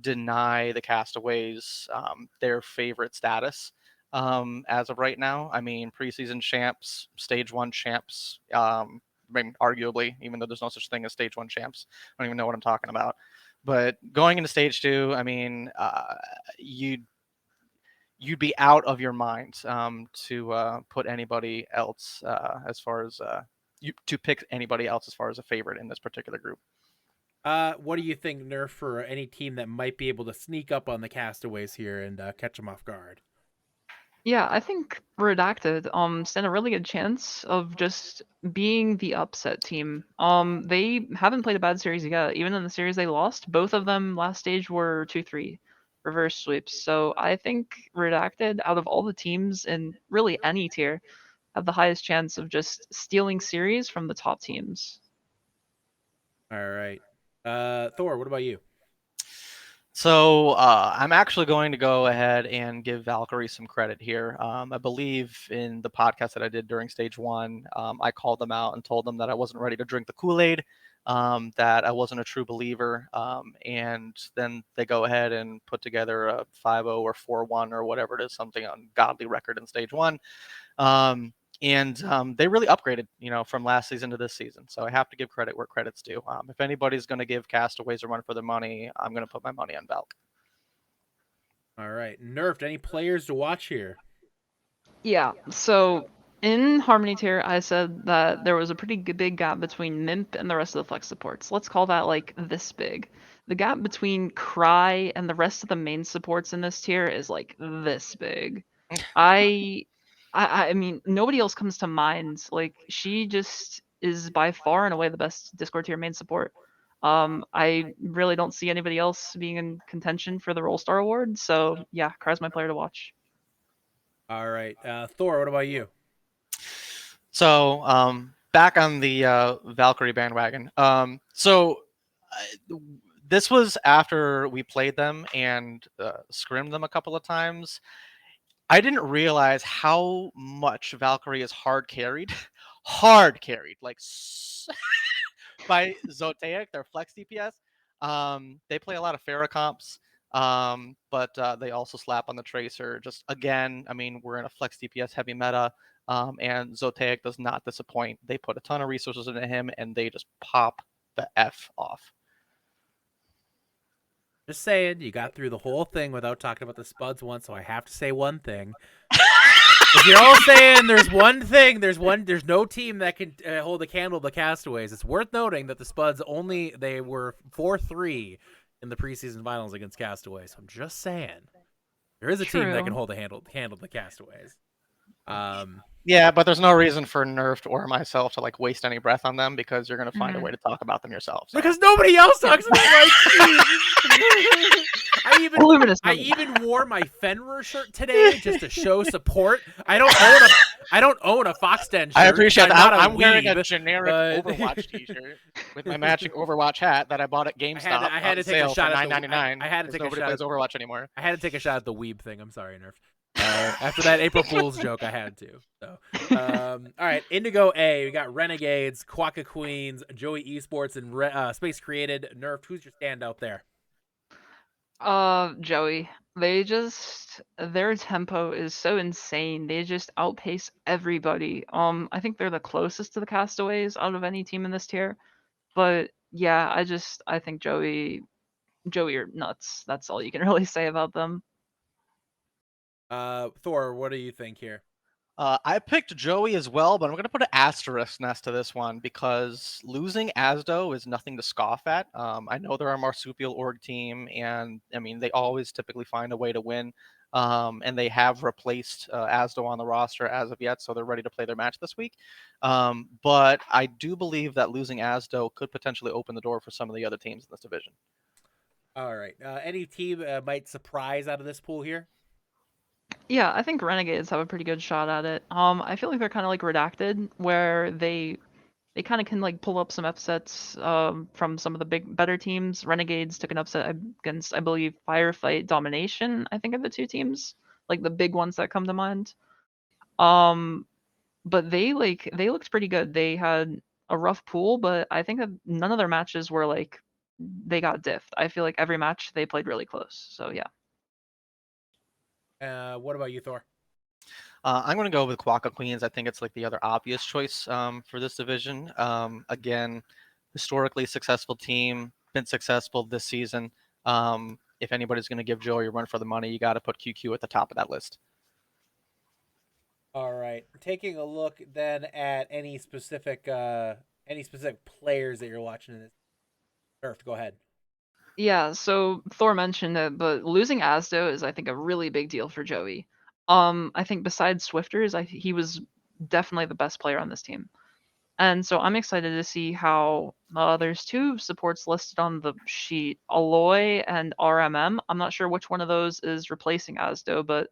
deny the Castaways their favorite status as of right now. I mean, preseason champs, stage 1 champs, I mean, arguably, even though there's no such thing as stage 1 champs. I don't even know what I'm talking about. But going into stage 2, I mean, you'd be out of your mind to put anybody else as far as to pick anybody else as far as a favorite in this particular group. What do you think, Nerf, for any team that might be able to sneak up on the Castaways here and catch them off guard? Yeah, I think Redacted stand a really good chance of just being the upset team. They haven't played a bad series yet. Even in the series they lost, both of them last stage were 2-3 reverse sweeps. So I think Redacted, out of all the teams in really any tier, have the highest chance of just stealing series from the top teams. All right. Thor, what about you? So I'm actually going to go ahead and give Valkyrie some credit here. I believe in the podcast that I did during stage 1, I called them out and told them that I wasn't ready to drink the Kool-Aid, that I wasn't a true believer. And then they go ahead and put together a 5-0 or 4-1 or whatever it is, something ungodly record in stage 1. And they really upgraded, you know, from last season to this season. So I have to give credit where credit's due. If anybody's going to give Castaways a run for their money, I'm going to put my money on Valk. All right. Nerfed, any players to watch here? Yeah, so in Harmony tier, I said that there was a pretty big gap between Mimp and the rest of the flex supports. Let's call that like this big. The gap between Cry and the rest of the main supports in this tier is like this big. I mean, nobody else comes to mind. Like, she just is by far and away the best Discord tier main support. I really don't see anybody else being in contention for the Roll Star Award. So yeah, Cry's my player to watch. All right. Thor, what about you? So back on the Valkyrie bandwagon. This was after we played them and scrimmed them a couple of times. I didn't realize how much Valkyrie is hard carried, like by Zotaic, their flex DPS. They play a lot of Pharah comps, but they also slap on the Tracer. Just again, I mean, we're in a flex DPS heavy meta, and Zotaic does not disappoint. They put a ton of resources into him, and they just pop the F off. Just saying, you got through the whole thing without talking about the Spuds once, so I have to say one thing. If you're all saying there's one thing, there's no team that can hold a candle to the Castaways. It's worth noting that the Spuds they were 4-3 in the preseason finals against Castaways. I'm just saying, there is a team that can hold a handle the Castaways. Yeah, but there's no reason for Nerfed or myself to like waste any breath on them, because you're gonna find a way to talk about them yourself. So. Because nobody else talks about like I even wore my Fenrir shirt today just to show support. I don't own a Fox Den shirt. I appreciate that. I'm wearing weeb, a generic Overwatch t-shirt with my matching Overwatch hat that I bought at GameStop. I had to take a shot at $9.99. I had to take nobody a shot plays Overwatch anymore. I had to take a shot at the weeb thing. I'm sorry, Nerf. After that April Fool's joke, I had to. So, all right, Indigo A. We got Renegades, Quokka Queens, Joey Esports, and Space Created. Nerfed. Who's your standout there? Joey. Their tempo is so insane. They just outpace everybody. I think they're the closest to the Castaways out of any team in this tier. But yeah, I think Joey Joey are nuts. That's all you can really say about them. Thor, what do you think here? I picked Joey as well, but I'm going to put an asterisk next to this one because losing Asdo is nothing to scoff at. I know they're a marsupial org team, and I mean, they always typically find a way to win. And they have replaced Asdo on the roster as of yet, so they're ready to play their match this week. But I do believe that losing Asdo could potentially open the door for some of the other teams in this division. All right. Any team might surprise out of this pool here? Yeah, I think Renegades have a pretty good shot at it. I feel like they're kind of like Redacted, where they kind of can like pull up some upsets from some of the better teams. Renegades took an upset against, I believe, Firefight, Domination. I think are the two teams, like the big ones that come to mind. But they looked pretty good. They had a rough pool, but I think that none of their matches were like they got diffed. I feel like every match they played really close. So yeah. What about you, Thor? I'm going to go with Quaka Queens. I think it's like the other obvious choice for this division. Again, historically successful team, been successful this season. If anybody's going to give Joey a run for the money, you got to put QQ at the top of that list. All right. Taking a look then at any specific players that you're watching in this. Earth, go ahead. Yeah, so Thor mentioned it, but losing Asdo is, I think, a really big deal for Joey. I think besides Swifters, he was definitely the best player on this team. And so I'm excited to see how there's two supports listed on the sheet, Aloy and RMM. I'm not sure which one of those is replacing Asdo, but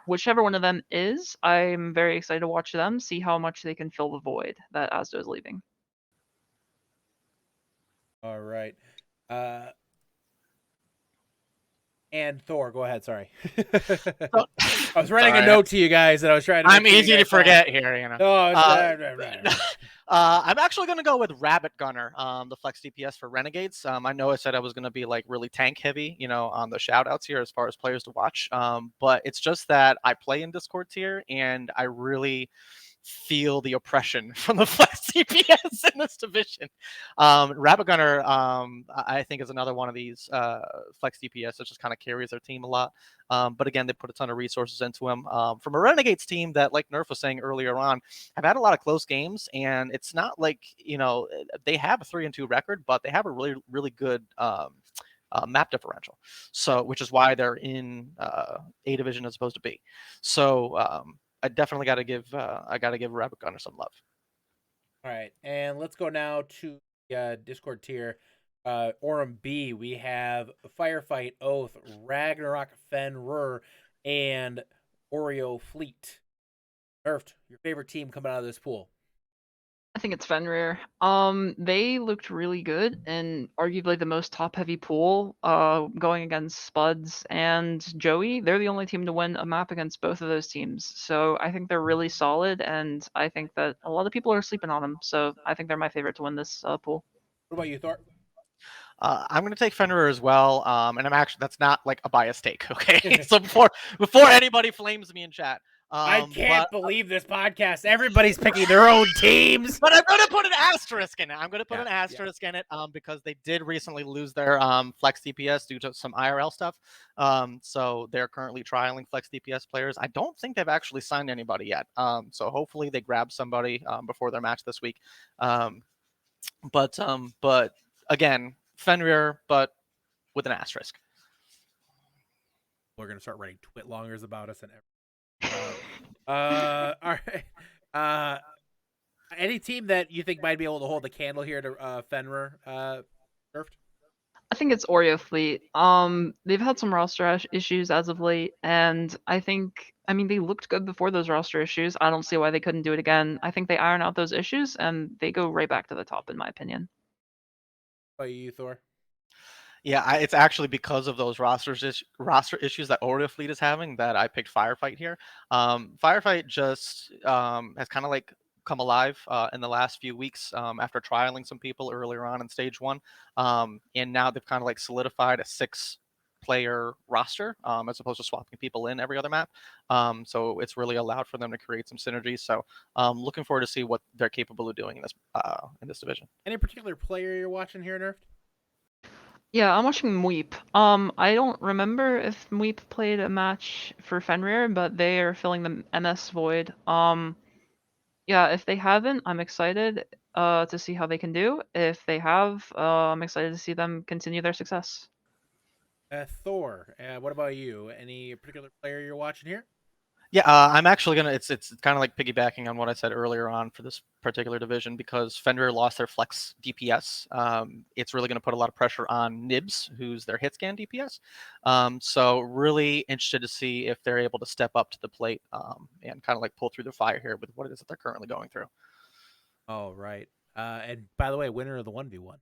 whichever one of them is, I'm very excited to watch them, see how much they can fill the void that Asdo is leaving. All right. And Thor, go ahead. Sorry. I was writing a note to you guys, and I was trying to. I'm easy to forget here, you know. No, I'm actually going to go with Rabbit Gunner, the Flex DPS for Renegades. I know I said I was going to be like really tank heavy, you know, on the shout outs here as far as players to watch. But it's just that I play in Discord tier, and I really feel the oppression from the Flex DPS in this division. Rabbit Gunner, I think, is another one of these Flex DPS that just kind of carries their team a lot. But again, they put a ton of resources into him. From a Renegades team that, like Nerf was saying earlier on, have had a lot of close games, and it's not like, you know, they have a 3-2 record, but they have a really, really good map differential. So, which is why they're in A division as opposed to B. So, I definitely got to give Rabbit Gunner some love. All right, and let's go now to Discord tier. Orem B, we have Firefight, Oath, Ragnarok, Fenrir, and Oreo Fleet. Nerfed, your favorite team coming out of this pool? I think it's Fenrir. They looked really good and arguably the most top-heavy pool, going against Spuds and Joey. They're the only team to win a map against both of those teams. So I think they're really solid, and I think that a lot of people are sleeping on them. So I think they're my favorite to win this pool. What about you, Thor? I'm going to take Fenrir as well, and that's not like a biased take, okay? So before anybody flames me in chat. I can't believe this podcast. Everybody's picking their own teams. But I'm going to put an asterisk in it. I'm going to put an asterisk in it because they did recently lose their Flex DPS due to some IRL stuff. So they're currently trialing Flex DPS players. I don't think they've actually signed anybody yet. So hopefully they grab somebody before their match this week. But again, Fenrir, but with an asterisk. We're going to start writing twit-longers about us and everything. All right. Any team that you think might be able to hold the candle here to Fenrir? Nerfed? I think it's Oreo Fleet. They've had some roster issues as of late, and I mean, they looked good before those roster issues. I don't see why they couldn't do it again. I think they iron out those issues, and they go right back to the top, in my opinion. What about you, Thor? Yeah, it's actually because of those roster issues that Oreo Fleet is having that I picked Firefight here. Firefight just has kind of like come alive in the last few weeks after trialing some people earlier on in stage 1. And now they've kind of like solidified a 6-player roster as opposed to swapping people in every other map. So it's really allowed for them to create some synergy. So looking forward to see what they're capable of doing in this division. Any particular player you're watching here, Nerfed? Yeah, I'm watching Mweep. I don't remember if Mweep played a match for Fenrir, but they are filling the MS Void. Yeah, if they haven't, I'm excited to see how they can do. If they have, I'm excited to see them continue their success. Thor, what about you? Any particular player you're watching here? Yeah, I'm actually gonna. It's kind of like piggybacking on what I said earlier on for this particular division because Fenrir lost their flex DPS. It's really gonna put a lot of pressure on Nibs, who's their hit scan DPS. So really interested to see if they're able to step up to the plate and kind of like pull through the fire here with what it is that they're currently going through. Oh, right. And by the way, winner of the 1v1.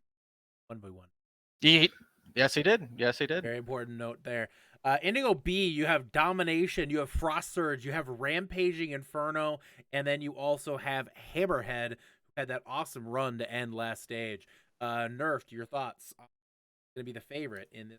1v1. Yes, he did. Yes, he did. Very important note there. Indigo B, you have Domination, you have Frost Surge, you have Rampaging Inferno, and then you also have Hammerhead, who had that awesome run to end last stage. Nerfed, your thoughts? Going to be the favorite in this.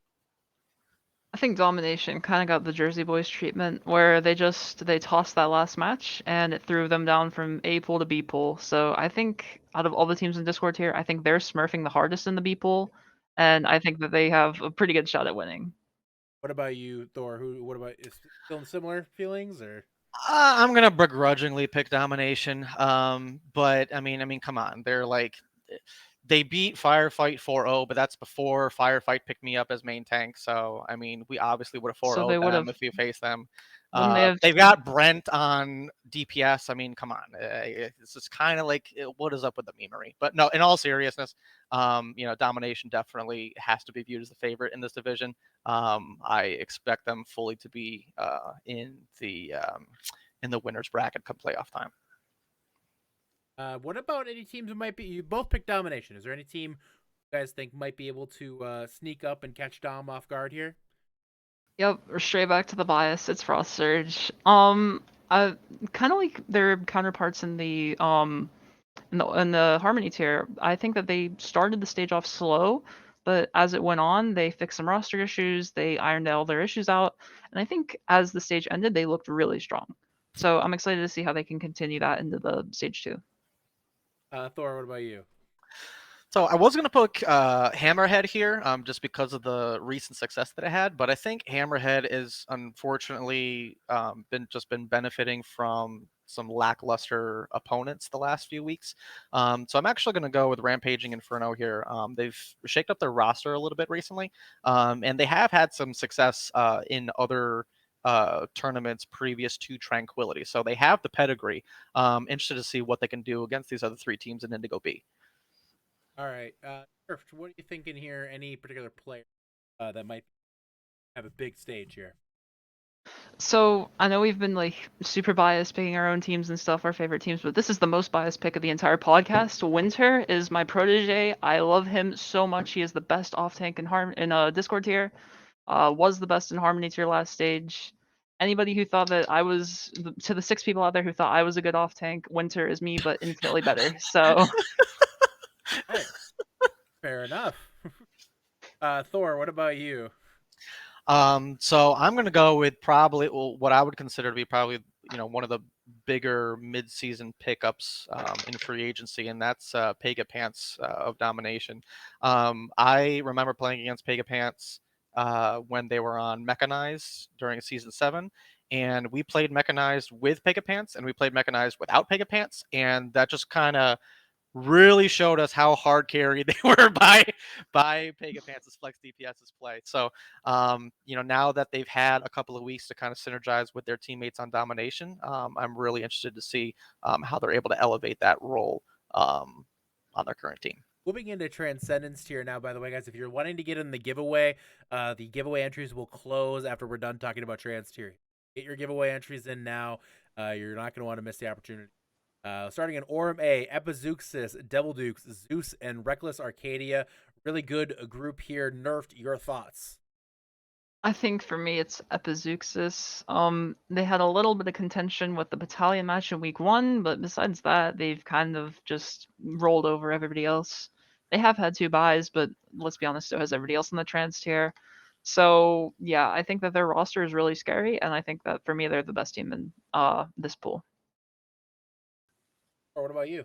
I think Domination kind of got the Jersey Boys treatment where they tossed that last match and it threw them down from A pool to B pool. So I think out of all the teams in Discord here, I think they're smurfing the hardest in the B pool, and I think that they have a pretty good shot at winning. What about you, Thor? What about is still similar feelings or? I'm gonna begrudgingly pick Domination, but I mean, come on, they're like they beat Firefight 4-0, but that's before Firefight picked me up as main tank. So I mean, we obviously would have So 4 they 0 would them have. if we faced them. Wouldn't they have? They've got Brent on DPS. I mean, come on, it's just kind of like what is up with the memery? But no, in all seriousness, Domination definitely has to be viewed as the favorite in this division. I expect them fully to be in the winners bracket come playoff time. What about any teams who might be? You both picked Domination. Is there any team you guys think might be able to sneak up and catch Dom off guard here? Yep, we're straight back to the bias. It's Frost Surge. Kind of like their counterparts in the Harmony tier. I think that they started the stage off slow, but as it went on, they fixed some roster issues. They ironed all their issues out, and I think as the stage ended, they looked really strong. So I'm excited to see how they can continue that into the stage 2. Thor, what about you? So I was gonna put Hammerhead here, just because of the recent success that it had, but I think Hammerhead is unfortunately been benefiting from some lackluster opponents the last few weeks. So I'm actually gonna go with Rampaging Inferno here. They've shaked up their roster a little bit recently, and they have had some success in other tournaments previous to Tranquility. So they have the pedigree. Interested to see what they can do against these other three teams in Indigo B. All right, Nerf, what are you thinking here? Any particular player that might have a big stage here? So I know we've been like super biased picking our own teams and stuff, our favorite teams, but this is the most biased pick of the entire podcast. Winter is my protege. I love him so much. He is the best off tank in Discord tier. Was the best in Harmony tier last stage. Anybody who thought that I was to the 6 people out there who thought I was a good off tank, Winter is me, but infinitely better. So Hey, fair enough. Thor, what about you? So I'm going to go with probably what I would consider to be probably one of the bigger mid-season pickups in free agency, and that's Pega Pants of Domination. I remember playing against Pega Pants when they were on Mechanized during season 7, and we played Mechanized with Pega Pants, and we played Mechanized without Pega Pants, and that just kind of really showed us how hard carried they were by Pega Pants' Flex DPS's play. So, now that they've had a couple of weeks to kind of synergize with their teammates on Domination, I'm really interested to see how they're able to elevate that role on their current team. Moving into Transcendence tier now, by the way, guys, if you're wanting to get in the giveaway entries will close after we're done talking about Trans tier. Get your giveaway entries in now. You're not going to want to miss the opportunity. Starting in Orem A, Epizeuxis, Devil Dukes, Zeus, and Reckless Arcadia. Really good group here. Nerfed, your thoughts? I think for me it's Epizeuxis. They had a little bit of contention with the battalion match in week 1, but besides that, they've kind of just rolled over everybody else. They have had 2 buys, but let's be honest, so has everybody else in the trans tier. So yeah, I think that their roster is really scary, and I think that for me they're the best team in this pool. Or what about you?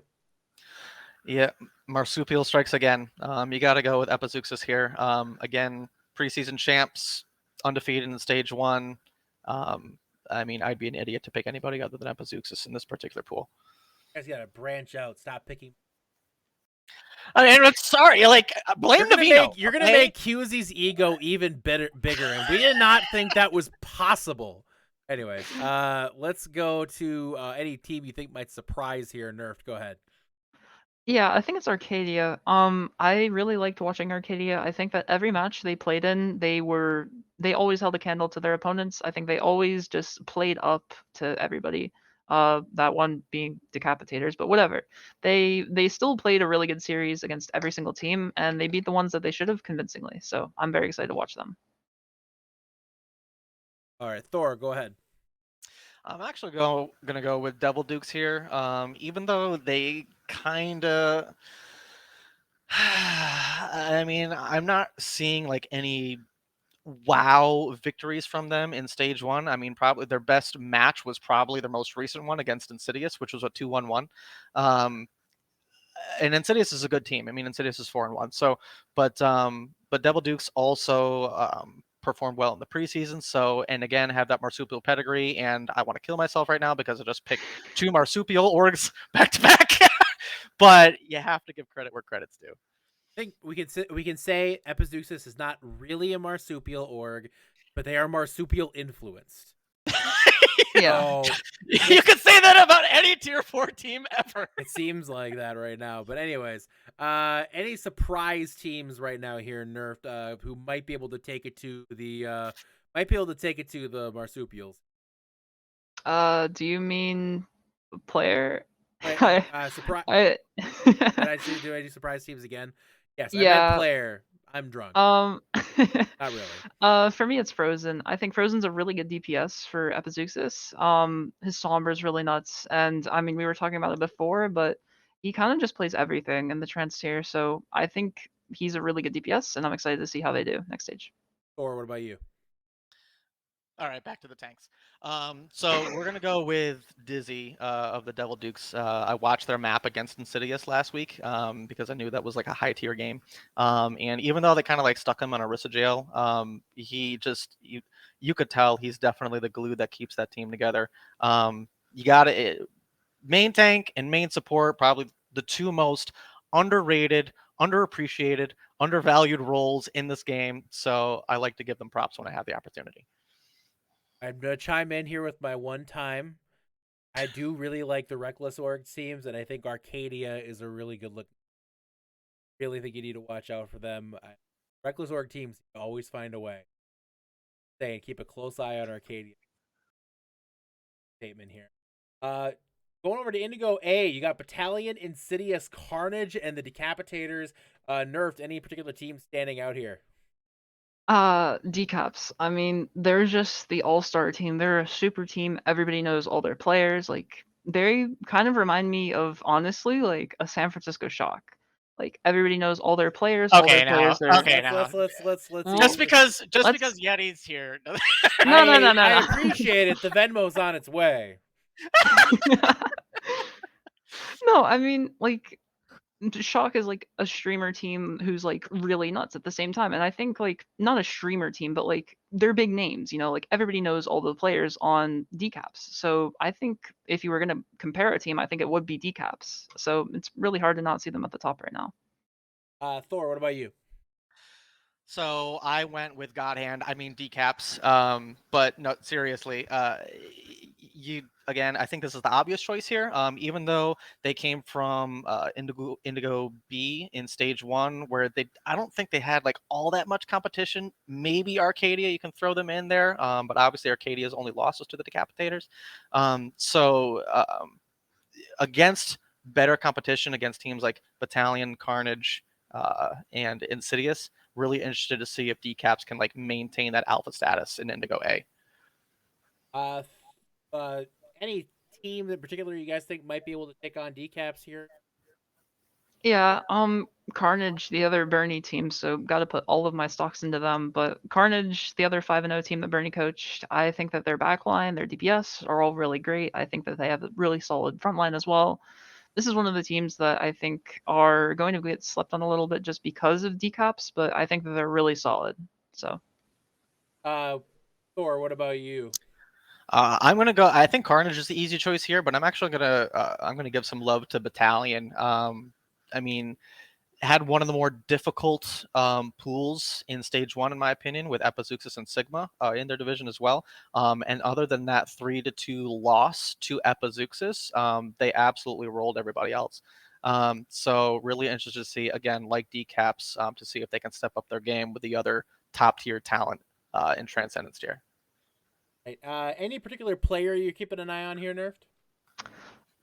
Yeah, Marsupial strikes again. You got to go with Epizeuxis here. Again, preseason champs, undefeated in stage 1. I mean, I'd be an idiot to pick anybody other than Epizeuxis in this particular pool. You guys gotta branch out. Stop picking. I mean, I'm sorry. Like, blame Navino. You're gonna make QZ's ego even bigger, and we did not think that was possible. Anyways, let's go to any team you think might surprise here. Nerfed, go ahead. Yeah, I think it's Arcadia. I really liked watching Arcadia. I think that every match they played in, they always held a candle to their opponents. I think they always just played up to everybody. That one being Decapitators, but whatever. They still played a really good series against every single team, and they beat the ones that they should have convincingly. So I'm very excited to watch them. All right, Thor, go ahead. I'm actually gonna go with Devil Dukes here. Even though they kind of, I mean, I'm not seeing like any wow victories from them in stage 1. I mean, probably their best match was probably their most recent one against Insidious, which was a 2-1-1. And Insidious is a good team. I mean, Insidious is 4-1. So, but Devil Dukes also performed well in the preseason. So, and again, have that marsupial pedigree. And I want to kill myself right now because I just picked 2 marsupial orgs back to back. But you have to give credit where credit's due. I think we can say Epizeuxis is not really a marsupial org, but they are marsupial influenced. Yeah. So, you could say that about any tier 4 team ever. It seems like that right now. But anyways, any surprise teams right now here, Nerfed, who might be able to take it to the marsupials? Do you mean player? Surprise. Did I do surprise teams again? Yes, I Yeah. meant player. I'm drunk. Not really. For me, it's Frozen. I think Frozen's a really good DPS for Epizeuxis. His Sombra's really nuts, and I mean, we were talking about it before, but he kind of just plays everything in the trans tier, so I think he's a really good DPS, and I'm excited to see how they do next stage. Or what about you? All right, back to the tanks. So we're gonna go with Dizzy of the Devil Dukes. I watched their map against Insidious last week because I knew that was like a high tier game. And even though they kind of like stuck him on Orisa jail, he just you could tell he's definitely the glue that keeps that team together. You got to main tank and main support, probably the 2 most underrated, underappreciated, undervalued roles in this game. So I like to give them props when I have the opportunity. I'm gonna chime in here with my one time. I do really like the Reckless org teams, and I think Arcadia is a really good look. Really think you need to watch out for them. Reckless org teams always find a way. Say and keep a close eye on Arcadia. Statement here. Going over to Indigo A, you got Battalion, Insidious, Carnage, and the Decapitators. Nerfed. Any particular team standing out here? Decaps. I mean, they're just the all-star team. They're a super team. Everybody knows all their players. Like, they kind of remind me of, honestly, like a San Francisco Shock. Like, everybody knows all their players. Let's just because Yeti's here. I appreciate it. The Venmo's on its way. No, I mean, like, Shock is like a streamer team who's like really nuts at the same time, and I think like not a streamer team, but like they're big names, you know, like everybody knows all the players on Decaps. So I think if you were gonna compare a team, I think it would be Decaps. So it's really hard to not see them at the top right now. Thor, what about you? So I went with God Hand. I mean Decaps. But no, seriously. I think this is the obvious choice here. Even though they came from Indigo B in stage 1, where I don't think they had like all that much competition. Maybe Arcadia, you can throw them in there. But obviously Arcadia's only losses to the Decapitators. Against better competition against teams like Battalion, Carnage, and Insidious, really interested to see if Decaps can like maintain that alpha status in Indigo A. Any team in particular you guys think might be able to take on Decaps here? Yeah, Carnage, the other Bernie team, so got to put all of my stocks into them. But Carnage, the other 5-0 team that Bernie coached, I think that their backline, their DPS are all really great. I think that they have a really solid front line as well. this is one of the teams that I think are going to get slept on a little bit just because of decaps, but I think that they're really solid. So, Thor, what about you? I'm gonna go. I think Carnage is the easy choice here, but I'm actually gonna give some love to Battalion. I mean, had one of the more difficult pools in stage one, in my opinion, with Epizeuxis and Sigma in their division as well. And other than that 3-2 loss to Epizeuxis, they absolutely rolled everybody else. So really interested to see, again, like Decaps, to see if they can step up their game with the other top tier talent in Transcendence tier. Right. Any particular player you're keeping an eye on here, Nerfed?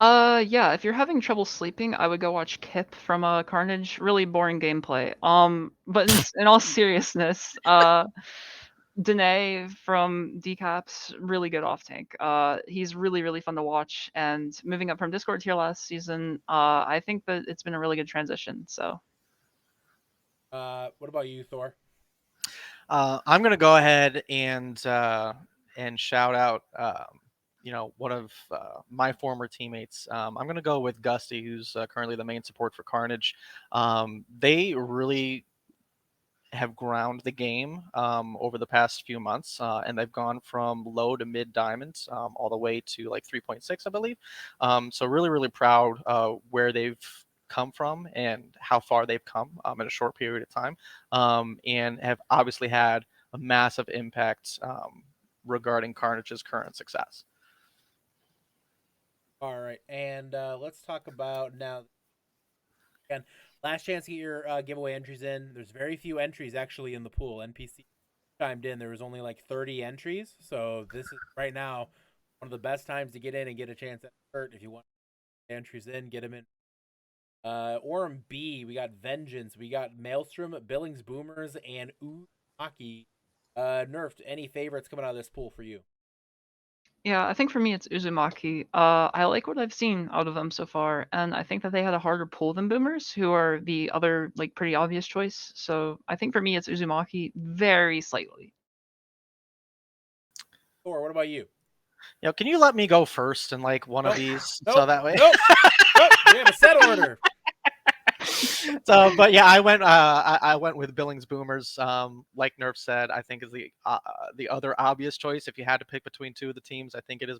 yeah, if you're having trouble sleeping, I would go watch Kip from Carnage. Really boring gameplay. But in all seriousness, Danae from Decaps, really good off tank. He's really, really fun to watch. And moving up from Discord tier last season, I think that it's been a really good transition. So, what about you, Thor? I'm gonna go ahead and shout out, one of my former teammates. I'm gonna go with Gusty, who's currently the main support for Carnage. They really have ground the game over the past few months, and they've gone from low to mid diamonds all the way to like 3.6, I believe. So really proud where they've come from and how far they've come in a short period of time, and have obviously had a massive impact regarding Carnage's current success. All right, and let's talk about now. Again, last chance to get your giveaway entries in. There's very few entries actually in the pool. NPC chimed in. There was only like 30 entries, so this is right now one of the best times to get in and get a chance at shirt. If you want entries in, get them in. Orem B, we got Vengeance, we got Maelstrom, Billings Boomers, and Uzumaki. Nerfed, any favorites coming out of this pool for you? yeah, I think for me it's Uzumaki. I like what I've seen out of them so far, and I think that they had a harder pull than Boomers, who are the other like pretty obvious choice. So I think for me it's Uzumaki very slightly. Thor, what about you? Can you let me go first in like one of these, so that way? Nope. We have a set order. So, but yeah, I went with Billings Boomers. Like Nerf said, I think is the other obvious choice. If you had to pick between two of the teams, I think it is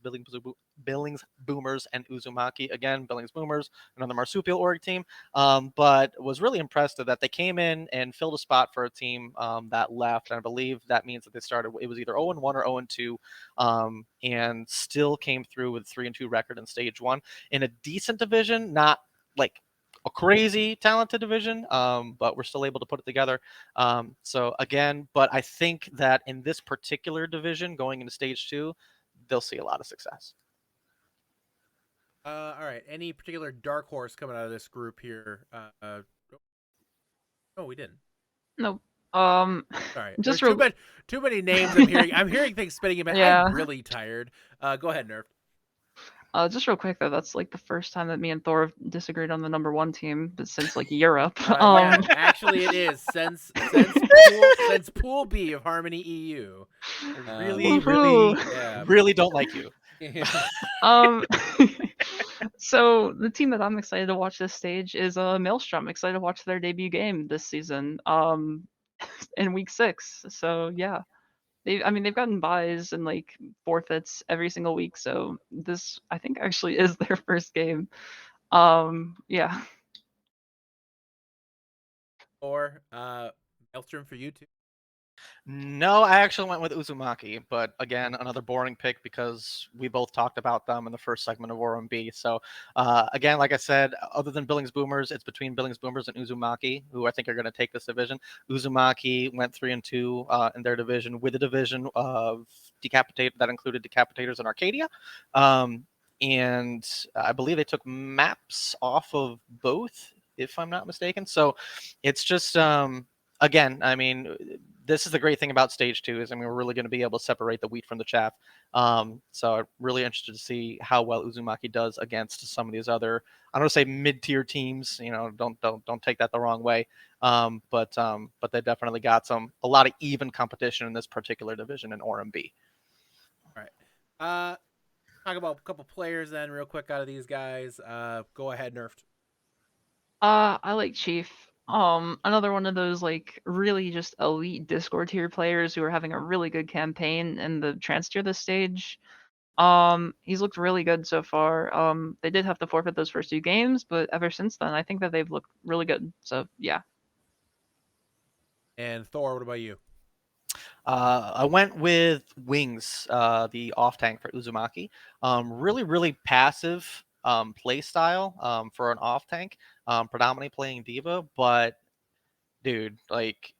Billings Boomers and Uzumaki. Again, Billings Boomers, another marsupial org team. But was really impressed that they came in and filled a spot for a team that left. And I believe that means that they started. It was either 0-1 or 0-2, and still came through with 3-2 record in stage one in a decent division, not like a crazy talented division, but we're still able to put it together. So again, but I think that in this particular division, going into stage two, they'll see a lot of success. All right. Any particular dark horse coming out of this group here? No, we didn't. No. Sorry. Just There's too many names I'm hearing. I'm hearing things spinning in my head. Yeah. I'm really tired. Go ahead, Nerf. Just real quick though, that's like the first time that me and Thor have disagreed on the number one team since like Europe. Yeah, actually, it is since Pool B of Harmony EU. Really don't like you. So the team that I'm excited to watch this stage is Maelstrom. Excited to watch their debut game this season. In week 6. So yeah. They've gotten buys and like forfeits every single week, so this I think actually is their first game. Yeah. Or Maelstrom for you too. No, I actually went with Uzumaki, but again, another boring pick because we both talked about them in the first segment of ORMB. So again, like I said, other than Billings Boomers, it's between Billings Boomers and Uzumaki, who I think are going to take this division. Uzumaki went 3-2 in their division with a division of that included Decapitators and Arcadia. And I believe they took maps off of both, if I'm not mistaken. So it's just, again, I mean, this is the great thing about stage two is, we're really going to be able to separate the wheat from the chaff. So I'm really interested to see how well Uzumaki does against some of these other, I don't want to say mid-tier teams, don't take that the wrong way. But they definitely got a lot of even competition in this particular division in ORMB. All right. talk about a couple players then, real quick out of these guys. Go ahead, Nerfed. I like Chief. Another one of those like really just elite Discord tier players who are having a really good campaign in the trans tier this stage. He's looked really good so far. They did have to forfeit those first 2 games, but ever since then, I think that they've looked really good. So yeah. And Thor, what about you? I went with Wings, the off tank for Uzumaki. Really, really passive play style for an off tank, predominantly playing Diva. But, dude, like,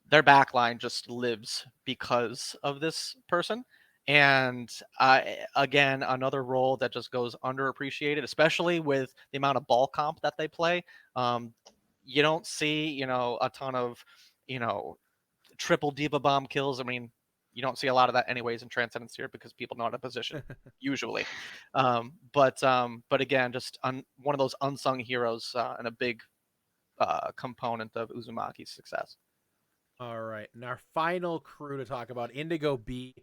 their backline just lives because of this person. And again, another role that just goes underappreciated, especially with the amount of ball comp that they play. You don't see, a ton of, triple diva bomb kills. I mean, you don't see a lot of that anyways in Transcendence here because people know how to position usually. But again, just one of those unsung heroes and a big component of Uzumaki's success. All right, and our final crew to talk about, Indigo B.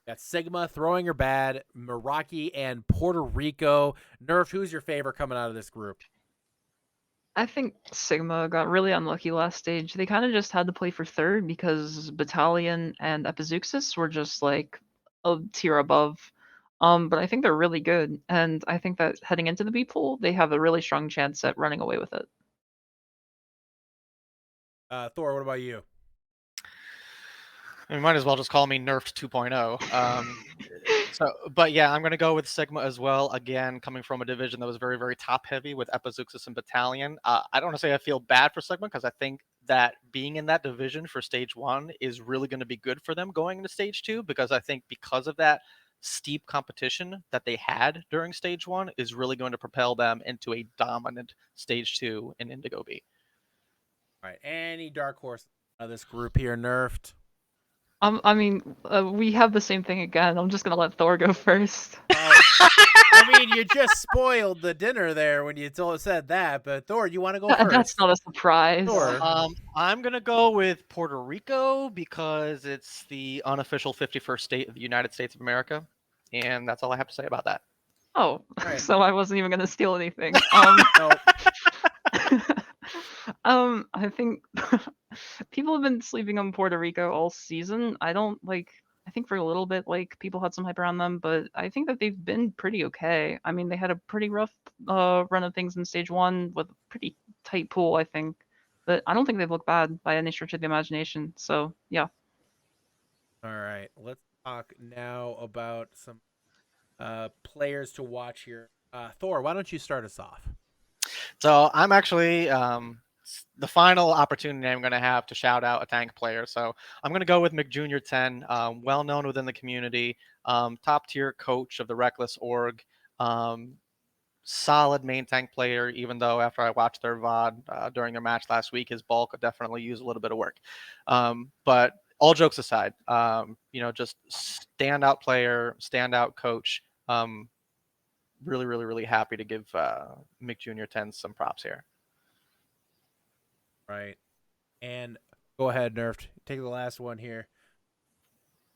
Got Sigma, Throwing Her Bad, Meraki, and Puerto Rico. Nerf, who's your favorite coming out of this group? I think Sigma got really unlucky last stage. They kind of just had to play for third because Battalion and Epizeuxis were just like a tier above. But I think they're really good, and I think that heading into the B pool, they have a really strong chance at running away with it. Thor, what about you? You might as well just call me Nerfed 2.0. But yeah, I'm going to go with Sigma as well. Again, coming from a division that was very, very top heavy with Epizeuxis and Battalion. I don't want to say I feel bad for Sigma because I think that being in that division for stage 1 is really going to be good for them going into stage 2, because I think because of that steep competition that they had during stage 1 is really going to propel them into a dominant stage 2 in Indigo B. All right, any dark horse of this group here, Nerfed? I mean, we have the same thing again. I'm just gonna let Thor go first. I mean, you just spoiled the dinner there when you said that. But Thor, you want to go first? That's not a surprise. Thor. I'm gonna go with Puerto Rico because it's the unofficial 51st state of the United States of America, and that's all I have to say about that. Oh, Right. so I wasn't even gonna steal anything. No. I think people have been sleeping on Puerto Rico all season. I think for a little bit, like, people had some hype around them, but I think that they've been pretty okay. I mean, they had a pretty rough run of things in stage 1 with a pretty tight pool, I think. But I don't think they've looked bad by any stretch of the imagination. So, yeah. All right, let's talk now about some players to watch here. Thor, why don't you start us off? So I'm actually the final opportunity I'm going to have to shout out a tank player. So I'm going to go with McJr10, well known within the community, top tier coach of the Reckless org, solid main tank player. Even though after I watched their VOD during their match last week, his bulk could definitely use a little bit of work. But all jokes aside, just standout player, standout coach. Really, really, really happy to give McJr10 some props here. Right. And go ahead, Nerfed. Take the last one here.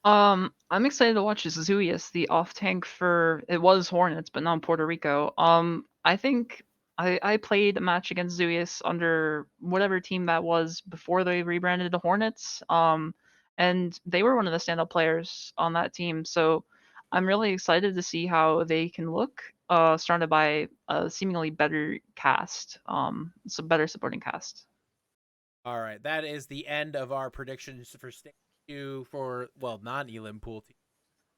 I'm excited to watch Zeus, the off tank for, it was Hornets, but not Puerto Rico. I think I played a match against Zeus under whatever team that was before they rebranded to Hornets. And they were one of the standout players on that team. So I'm really excited to see how they can look, surrounded by a seemingly better cast, some better supporting cast. All right, that is the end of our predictions for stage 2 for, well, non-Elim pool team.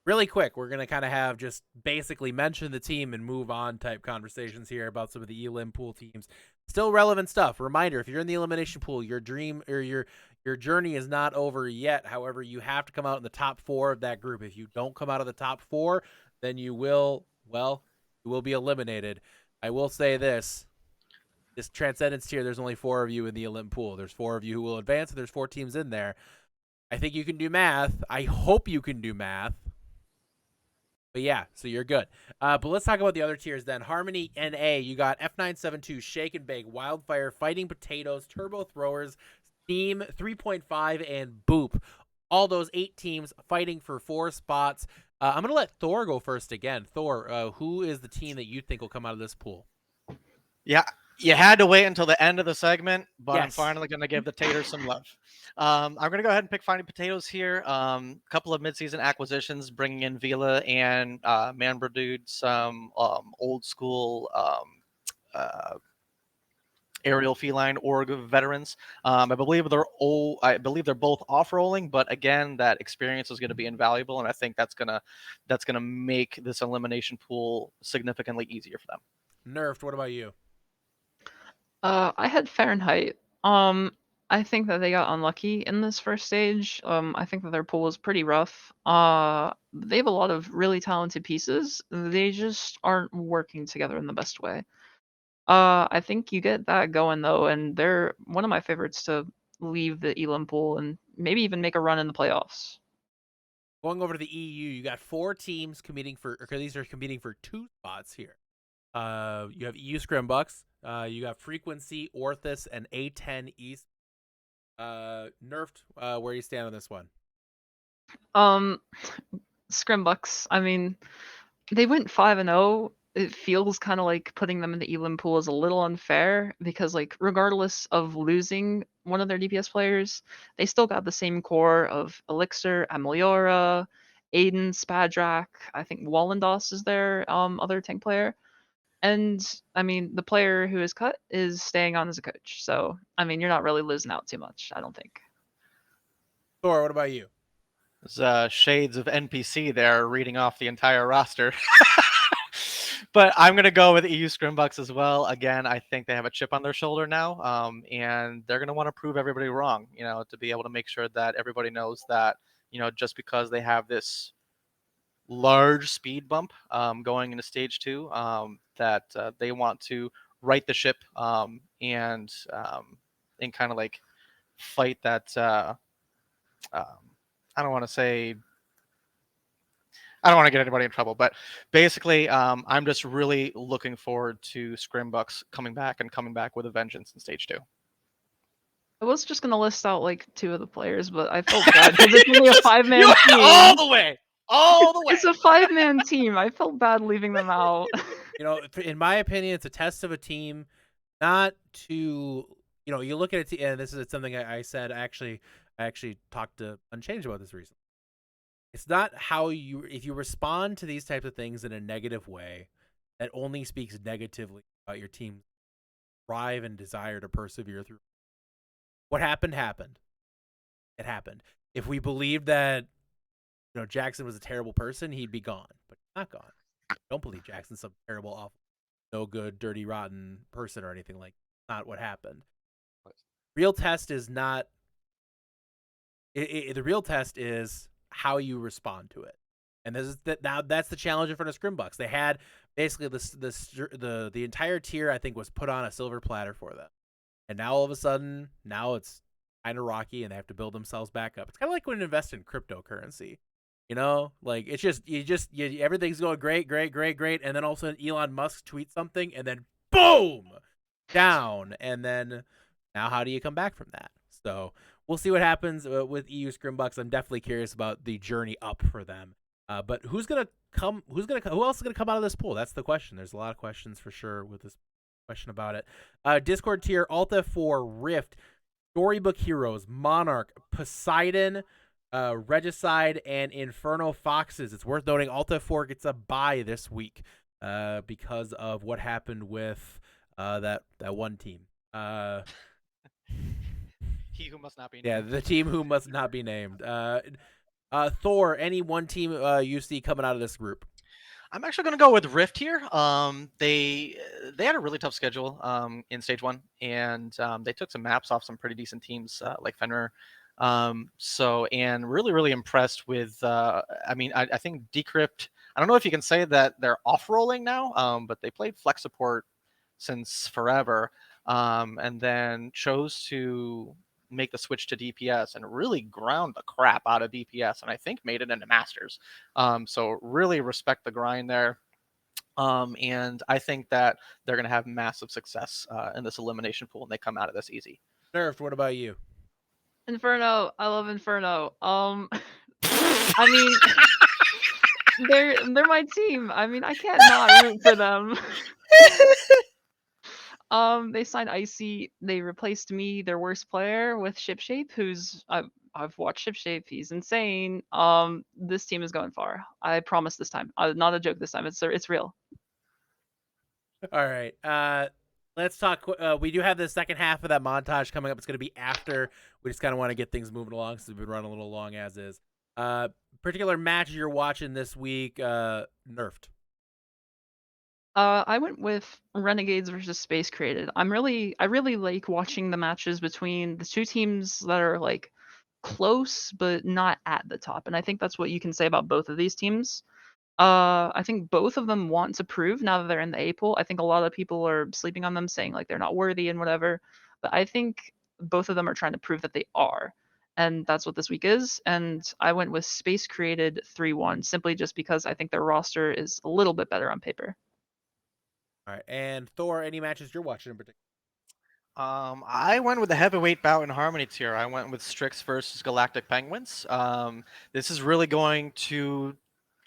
Really quick, we're going to kind of have just basically mention the team and move on type conversations here about some of the Elim pool teams. Still relevant stuff. Reminder, if you're in the elimination pool, your dream or your journey is not over yet. However, you have to come out in the top 4 of that group. If you don't come out of the top 4, then you will be eliminated. I will say this Transcendence tier, there's only 4 of you in the Elim pool. There's 4 of you who will advance, and there's 4 teams in there. I think you can do math. I hope you can do math. But yeah, so you're good. But let's talk about the other tiers then. Harmony NA, you got F972, Shake and Bake, Wildfire, Fighting Potatoes, Turbo Throwers, Steam, 3.5, and Boop. All those 8 teams fighting for 4 spots. I'm gonna let Thor go first again. Thor, who is the team that you think will come out of this pool? Yeah, you had to wait until the end of the segment, but I'm Yes. finally going to give the taters some love. I'm going to go ahead and pick Finding Potatoes here. A couple of midseason acquisitions, bringing in Vila and Manbradude, some old school aerial feline org veterans. I believe they're both off rolling, but again, that experience is going to be invaluable, and I think that's gonna make this elimination pool significantly easier for them. Nerfed, what about you? I had Fahrenheit. I think that they got unlucky in this first stage. I think that their pool was pretty rough. They have a lot of really talented pieces. They just aren't working together in the best way. I think you get that going though, and they're one of my favorites to leave the Elam pool and maybe even make a run in the playoffs. Going over to the EU, you got 4 teams competing for, or these are competing for 2 spots here. You have EU Scrimbucks, you got Frequency, Orthus, and A10 East. Nerfed, where you stand on this one? Scrimbucks. I mean, they went 5-0. It feels kind of like putting them in the Elam pool is a little unfair because, like, regardless of losing one of their DPS players, they still got the same core of Elixir, Ameliora, Aiden, Spadrak. I think Wallendos is their other tank player. And I mean, the player who is cut is staying on as a coach. So, I mean, you're not really losing out too much, I don't think. Thor, what about you? There's shades of NPC there reading off the entire roster. But I'm going to go with EU Scrimbucks as well. Again, I think they have a chip on their shoulder now, and they're going to want to prove everybody wrong, to be able to make sure that everybody knows that, just because they have this large speed bump going into stage 2, that they want to right the ship and kind of like fight that. I don't want to get anybody in trouble, but basically, I'm just really looking forward to Scrimbucks coming back with a vengeance in stage 2. I was just gonna list out like 2 of the players, but I felt bad because it's only a 5-man team. All the way. It's a 5-man team. I felt bad leaving them out. In my opinion, it's a test of a team, not to, you look at it, and this is something I said. I actually talked to Unchanged about this recently. It's not if you respond to these types of things in a negative way, that only speaks negatively about your team's drive and desire to persevere through. What happened. It happened. If we believed that, Jackson was a terrible person, he'd be gone, but he's not gone. I don't believe Jackson's some terrible, awful, no good, dirty, rotten person or anything like that. Not what happened. Real test is not. The real test is how you respond to it, and now that's the challenge in front of Scrimbucks. They had basically the entire tier, I think, was put on a silver platter for them, and now all of a sudden, now it's kind of rocky, and they have to build themselves back up. It's kind of like when you invest in cryptocurrency, like it's just everything's going great, and then all of a sudden Elon Musk tweets something, and then boom, down, and then now how do you come back from that? So we'll see what happens with EU Scrimbucks. I'm definitely curious about the journey up for them. But who else is gonna come out of this pool? That's the question. There's a lot of questions for sure with this question about it. Discord tier: Alt F4, Rift, Storybook Heroes, Monarch, Poseidon, Regicide, and Inferno Foxes. It's worth noting Alt F4 gets a bye this week because of what happened with that one team. He who must not be named. Yeah, the team who must not be named. Thor, any one team you see coming out of this group? I'm actually going to go with Rift here. They had a really tough schedule in stage 1, and they took some maps off some pretty decent teams like Fenrir. And really impressed with. I think Decrypt. I don't know if you can say that they're off rolling now, but they played flex support since forever, and then chose to make the switch to DPS and really ground the crap out of DPS, and I think made it into Masters. So really respect the grind there. And I think that they're going to have massive success in this elimination pool, and they come out of this easy. Nerfed, what about you? Inferno. I love Inferno. I mean, they're my team. I mean, I can't not root for them. They signed Icy. They replaced me, their worst player, with Shipshape, who's I've watched Shipshape. He's insane. This team is going far. I promise this time. Not a joke this time. It's real. All right. Let's talk. We do have the second half of that montage coming up. It's going to be after. We just kind of want to get things moving along since we've been running a little long as is. Particular match you're watching this week, nerfed. I went with Renegades versus Space Created. I really like watching the matches between the two teams that are like close but not at the top. And I think that's what you can say about both of these teams. I think both of them want to prove now that they're in the A pool. I think a lot of people are sleeping on them, saying like they're not worthy and whatever. But I think both of them are trying to prove that they are. And that's what this week is. And I went with Space Created 3-1, simply just because I think their roster is a little bit better on paper. All right. And Thor, any matches you're watching in particular? I went with the heavyweight bout in Harmony tier. I went with Strix versus Galactic Penguins. This is really going to.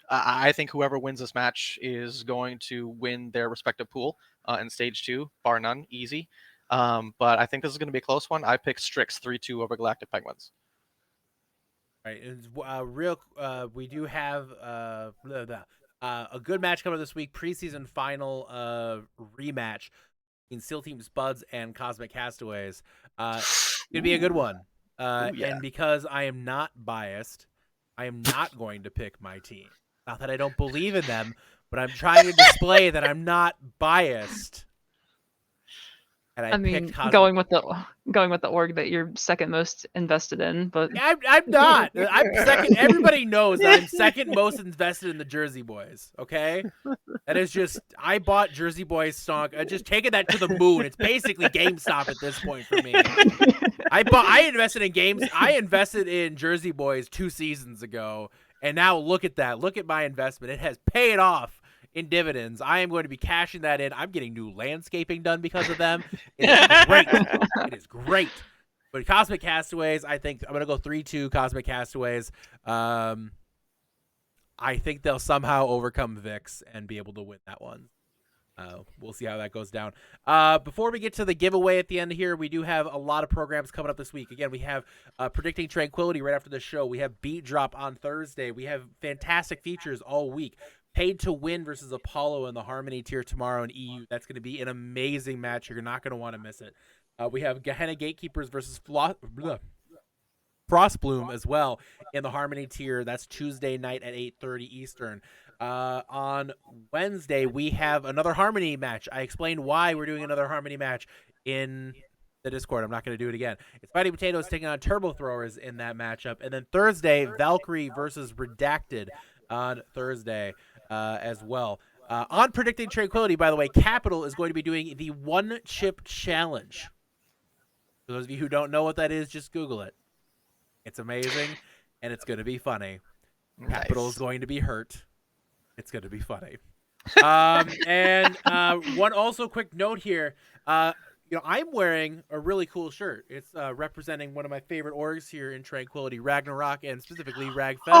I think whoever wins this match is going to win their respective pool in stage 2, bar none, easy. But I think this is going to be a close one. I picked Strix 3-2 over Galactic Penguins. All right. We do have a good match coming up this week. Preseason final rematch between SEAL Team Spuds and Cosmic Castaways. It's going to be a good one. And because I am not biased, I am not going to pick my team. Not that I don't believe in them, but I'm trying to display that I'm not biased. And I mean, going with the org that you're second most invested in, but I'm not. I'm second. Everybody knows that I'm second most invested in the Jersey Boys. Okay, that is just I bought Jersey Boys stock. I just taken that to the moon. It's basically GameStop at this point for me. I invested in Jersey Boys 2 seasons ago, and now look at that. Look at my investment. It has paid off in dividends. I am going to be cashing that in. I'm getting new landscaping done because of them. It is great. It is great. But Cosmic Castaways, I think I'm going to go 3-2 Cosmic Castaways. I think they'll somehow overcome Vix and be able to win that one. We'll see how that goes down. Before we get to the giveaway at the end here, we do have a lot of programs coming up this week. Again, we have Predicting Tranquility right after the show. We have Beat Drop on Thursday. We have fantastic features all week. Paid to Win versus Apollo in the Harmony tier tomorrow in EU. That's going to be an amazing match. You're not going to want to miss it. We have Gehenna Gatekeepers versus Frostbloom as well in the Harmony tier. That's Tuesday night at 8:30 Eastern. On Wednesday, we have another Harmony match. I explained why we're doing another Harmony match in the Discord. I'm not going to do it again. It's Fighting Potatoes taking on Turbo Throwers in that matchup. And then Thursday, Valkyrie versus Redacted on Thursday as well. On Predicting Tranquility, by the way, Capital is going to be doing the One Chip Challenge. For those of you who don't know what that is, just Google it. It's amazing, and it's going to be funny. Nice. Capital is going to be hurt. It's going to be funny. And one also quick note here. I'm wearing a really cool shirt. It's representing one of my favorite orgs here in Tranquility, Ragnarok, and specifically Ragfell.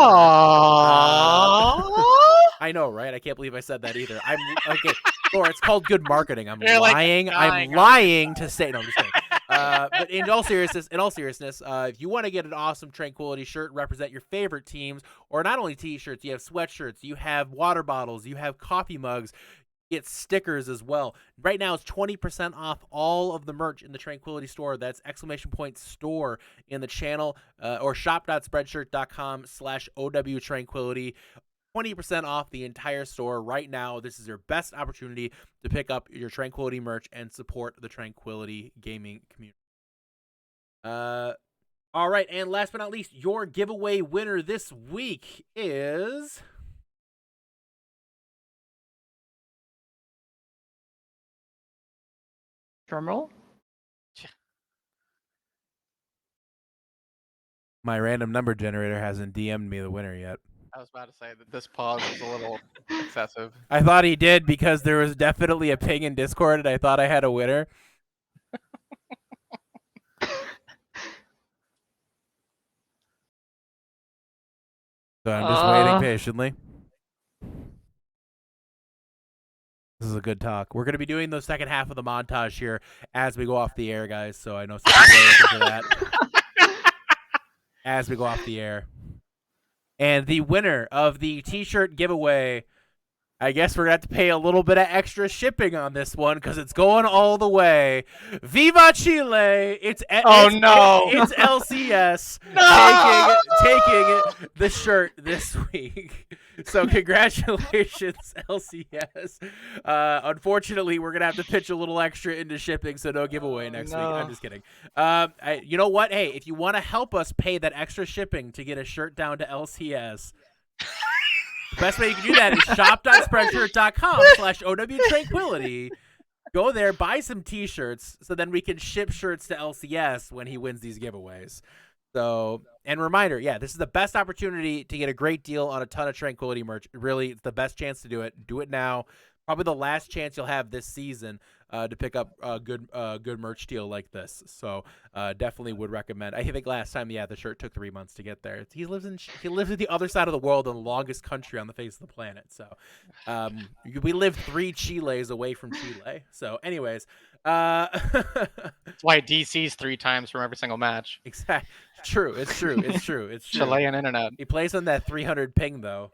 I know, right? I can't believe I said that either. I'm okay. Or it's called good marketing. I'm lying. I'm lying to say. No, I'm just kidding. But in all seriousness, if you want to get an awesome Tranquility shirt, represent your favorite teams, or not only t-shirts, you have sweatshirts, you have water bottles, you have coffee mugs, get stickers as well. Right now, it's 20% off all of the merch in the Tranquility store. That's !store in the channel or shop.spreadshirt.com/OW Tranquility. 20% off the entire store right now. This is your best opportunity to pick up your Tranquility merch and support the Tranquility gaming community. All right, and last but not least, your giveaway winner this week is... Drumroll. My random number generator hasn't DM'd me the winner yet. I was about to say that this pause is a little excessive. I thought he did because there was definitely a ping in Discord and I thought I had a winner. So I'm just waiting patiently. This is a good talk. We're going to be doing the second half of the montage here as we go off the air, guys. So I know some people are looking for that as we go off the air. And the winner of the T-shirt giveaway, I guess we're going to have to pay a little bit of extra shipping on this one because it's going all the way. Viva Chile! It's LCS taking the shirt this week. So congratulations, LCS. Unfortunately, we're going to have to pitch a little extra into shipping, so no giveaway next week. I'm just kidding. You know what? Hey, if you want to help us pay that extra shipping to get a shirt down to LCS, the best way you can do that is shop.spreadshirt.com/OWTranquility. Go there, buy some T-shirts, so then we can ship shirts to LCS when he wins these giveaways. So, and reminder, yeah, this is the best opportunity to get a great deal on a ton of Tranquility merch. Really, it's the best chance to do it. Do it now. Probably the last chance you'll have this season to pick up a good merch deal like this. So definitely would recommend. I think last time, the shirt took 3 months to get there. He lives at the other side of the world in the longest country on the face of the planet. So we live 3 Chiles away from Chile. So anyways. That's why DC's 3 times from every single match. Exactly. It's true. Chilean internet. He plays on that 300 ping, though.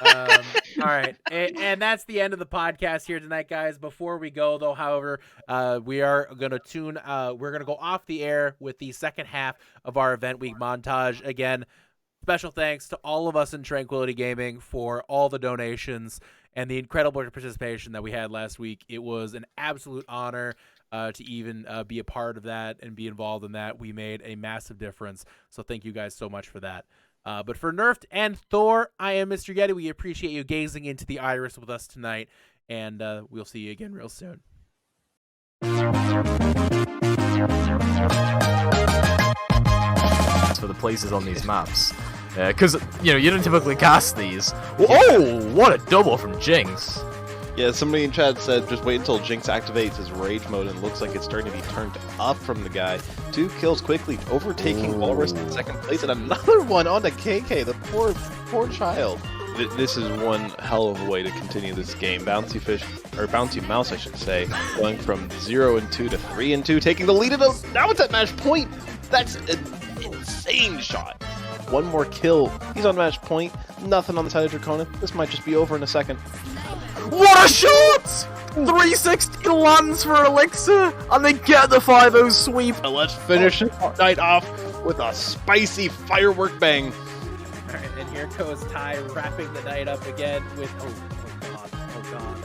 All right, and that's the end of the podcast here tonight, guys. Before we go, though, however, we are gonna we're gonna go off the air with the second half of our event week montage. Again, special thanks to all of us in Tranquility Gaming for all the donations and the incredible participation that we had last week. It was an absolute honor to even be a part of that and be involved in that. We made a massive difference, so thank you guys so much for that. But for Nerfed and Thor, I am Mr. Yeti. We appreciate you gazing into the iris with us tonight, and we'll see you again real soon. For the places on these maps, because you don't typically cast these. Oh, what a double from Jinx! Yeah, somebody in chat said just wait until Jinx activates his rage mode, and it looks like it's starting to be turned up from the guy. 2 kills quickly, overtaking Walrus in second place, and another one on the KK. The poor child. This is one hell of a way to continue this game. Bouncy Mouse, I should say, going from 0-2 to 3-2, taking the lead. Now it's at match point. That's an insane shot. One more kill. He's on match point. Nothing on the side of Dracona. This might just be over in a second. What a shot! 360 lands for Elixir, and they get the 5-0 sweep. Let's finish the night off with a spicy firework bang. All right, and here goes Ty wrapping the night up again with oh god.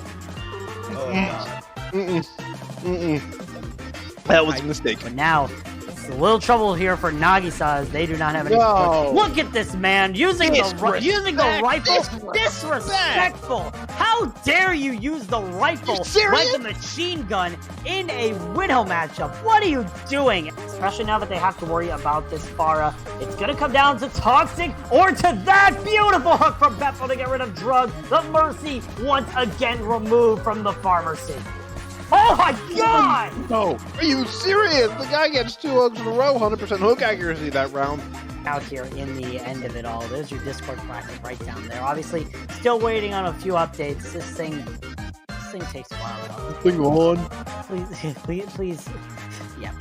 That was a mistake. But now, it's a little trouble here for Nagisa as they do not have any. No. Look at this man using the rifle. Disrespectful! How dare you use the rifle like a machine gun in a Widow matchup? What are you doing? Especially now that they have to worry about this Pharah. It's gonna come down to Toxic or to that beautiful hook from Beppo to get rid of Drug. The Mercy once again removed from the Pharmacy. Oh my god! No, are you serious? The guy gets 2 hooks in a row, 100% hook accuracy that round. Out here in the end of it all, there's your Discord bracket right down there. Obviously, still waiting on a few updates. This thing takes a while. Though. Thing on. Please. Yeah,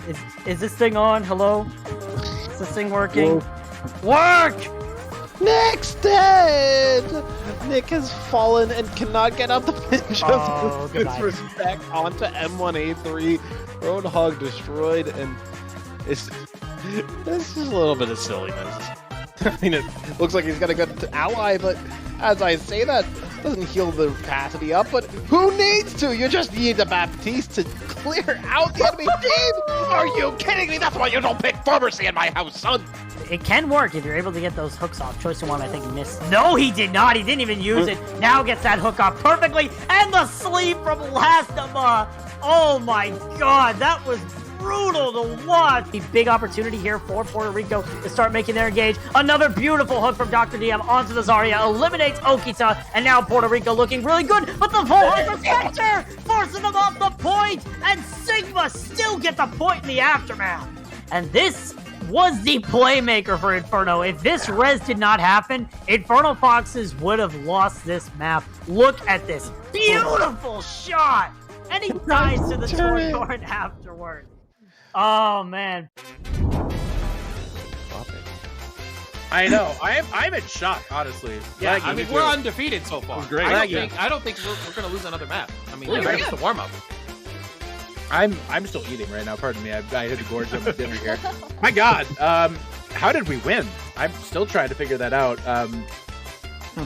is this thing on? Hello? Is this thing working? Work! Nick's dead! Nick has fallen and cannot get out the pinch of disrespect onto M1A3. Roadhog destroyed, and this is a little bit of silliness. I mean, it looks like he's got a good ally, but as I say that, doesn't heal the capacity up, but who needs to? You just need the Baptiste to clear out the enemy team! Are you kidding me? That's why you don't pick Pharmacy in my house, son! It can work if you're able to get those hooks off. Choice one, I think, missed. No, he did not. He didn't even use it. Now gets that hook off perfectly. And the sleep from Lastama. Oh my god, that was brutal to watch. A big opportunity here for Puerto Rico to start making their engage. Another beautiful hook from Dr. DM onto the Zarya. Eliminates Okita. And now Puerto Rico looking really good. But the full hook from Spectre forcing them off the point. And Sigma still get the point in the aftermath. And this was the playmaker for Inferno. If this res did not happen, Inferno Foxes would have lost this map. Look at this beautiful shot, and he dies to the Torn afterward. Oh man. I know. I'm in shock, honestly. Yeah, Laggy, I mean me we're too. undefeated so far. Great. I don't think we're gonna lose another map. I mean, that's just the warm up. I'm still eating right now. Pardon me. I had to gorge on my dinner here. My God. How did we win? I'm still trying to figure that out. I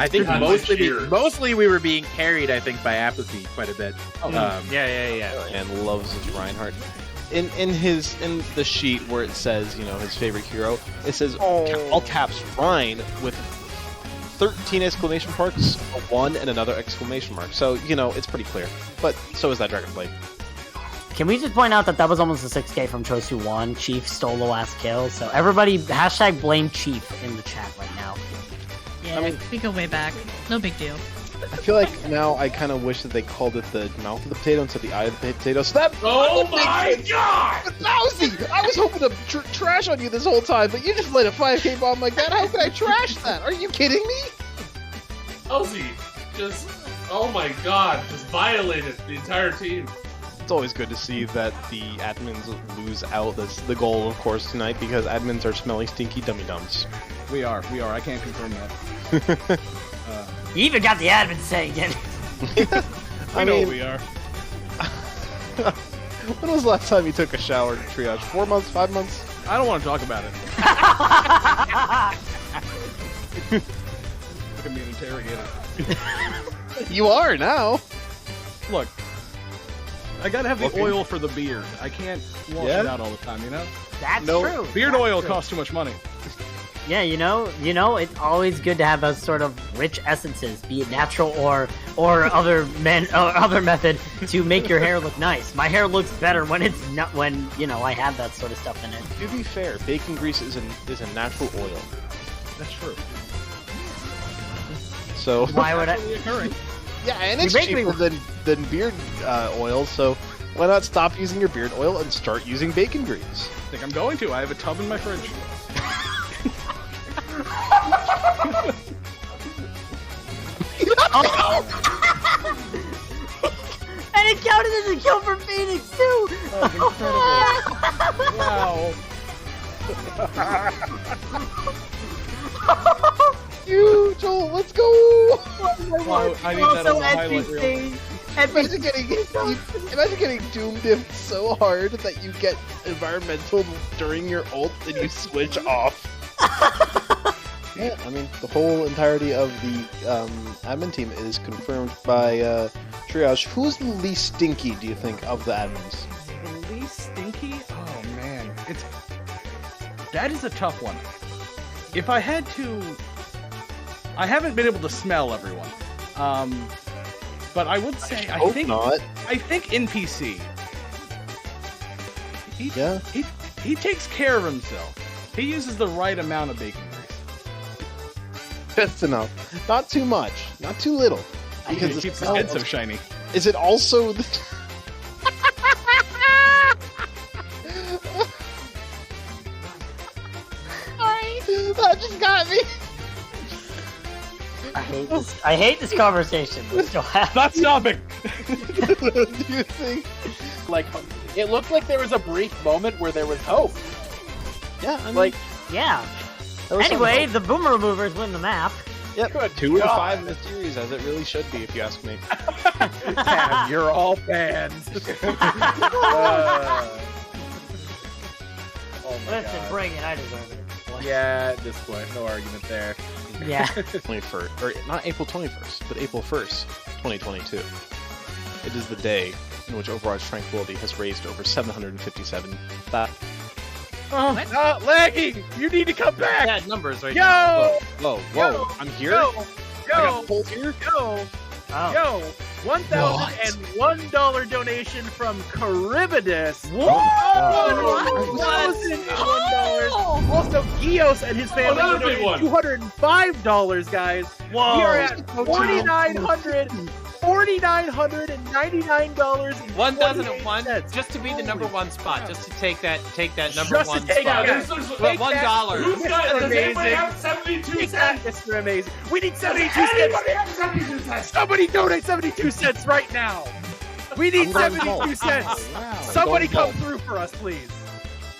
think mostly we were being carried. I think by apathy quite a bit. Yeah. And loves his Reinhardt. In the sheet where it says, you know, his favorite hero, it says all caps Rhine with 13 exclamation marks, a 1 and another exclamation mark. So, you know, it's pretty clear. But so is that Dragonblade. Can we just point out that was almost a 6K from Choice Who won? Chief stole the last kill, so everybody hashtag blame Chief in the chat right now. Yeah, I mean, we go way back. No big deal. I feel like now I kind of wish that they called it the mouth of the potato instead of the eye of the potato. So that Oh my God! But lousy! I was hoping to trash on you this whole time, but you just let a 5K bomb like that. How could I trash that? Are you kidding me? Elsie, just oh my God, just violated the entire team. It's always good to see that the admins lose out. That's the goal, of course, tonight, because admins are smelly, stinky dummy-dums. We are. I can't confirm that. You even got the admin saying it. I mean, we are. When was the last time you took a shower in triage? 4 months? 5 months? I don't want to talk about it. Look at me interrogated. You are now. Look, I gotta have the oil for the beard. I can't wash it out all the time, you know? That's true. Beard oil costs too much money. Yeah, you know, it's always good to have those sort of rich essences, be it natural or other method to make your hair look nice. My hair looks better when it's not when I have that sort of stuff in it. To be fair, bacon grease is a natural oil. That's true. So why would I? Yeah, and it's cheaper than beard oil. So why not stop using your beard oil and start using bacon grease? I think I'm going to. I have a tub in my fridge. And it counted as a kill for Phoenix too. Wow. You, Joel, let's go! Oh, I need that on the highlight reel. Imagine getting doom diffed so hard that you get environmental during your ult and you switch off. Yeah, I mean, the whole entirety of the admin team is confirmed by Triage. Who's the least stinky, do you think, of the admins? The least stinky? Oh man, that is a tough one. If I had to, I haven't been able to smell everyone, but I would say I think NPC. He takes care of himself. He uses the right amount of bacon grease. That's enough. Not too much. Not too little. Because it keeps his head so shiny. Is it also the... Sorry. That just got me. I hate this conversation. But still Not stopping. Do you think? Like, it looked like there was a brief moment where there was hope. Yeah, I mean, yeah. Anyway, the Boomer Removers win the map. Yep, 2 of 5 in the series, as it really should be, if you ask me. Damn, you're all fans. Listen, bring it. I deserve it. Yeah, at this point, no argument there. Yeah. 21st, or not April 21st, but April 1st, 2022. It is the day in which Overwatch Tranquility has raised over 757. Laggy! You need to come back! Yeah, numbers right Yo! now. Whoa, I'm here? Yo! I got pulled here? Yo! $1,001 donation from Charybdis. $1,001. Also, Gios and his family another big one. $205, guys. Whoa. We are at $4,949. $4,999. One dozen at one, just to be the number one spot, just to take that number Just to one take spot. that. But $1. Who's got, does anybody Amazing. have 72 Take that, cents? Mr. Amazing. We need 72 Anybody cents. have 72 cents? Somebody donate 72 cents right now. We need I'm going 72 bald. cents. Wow. Somebody I'm going come through for us, please.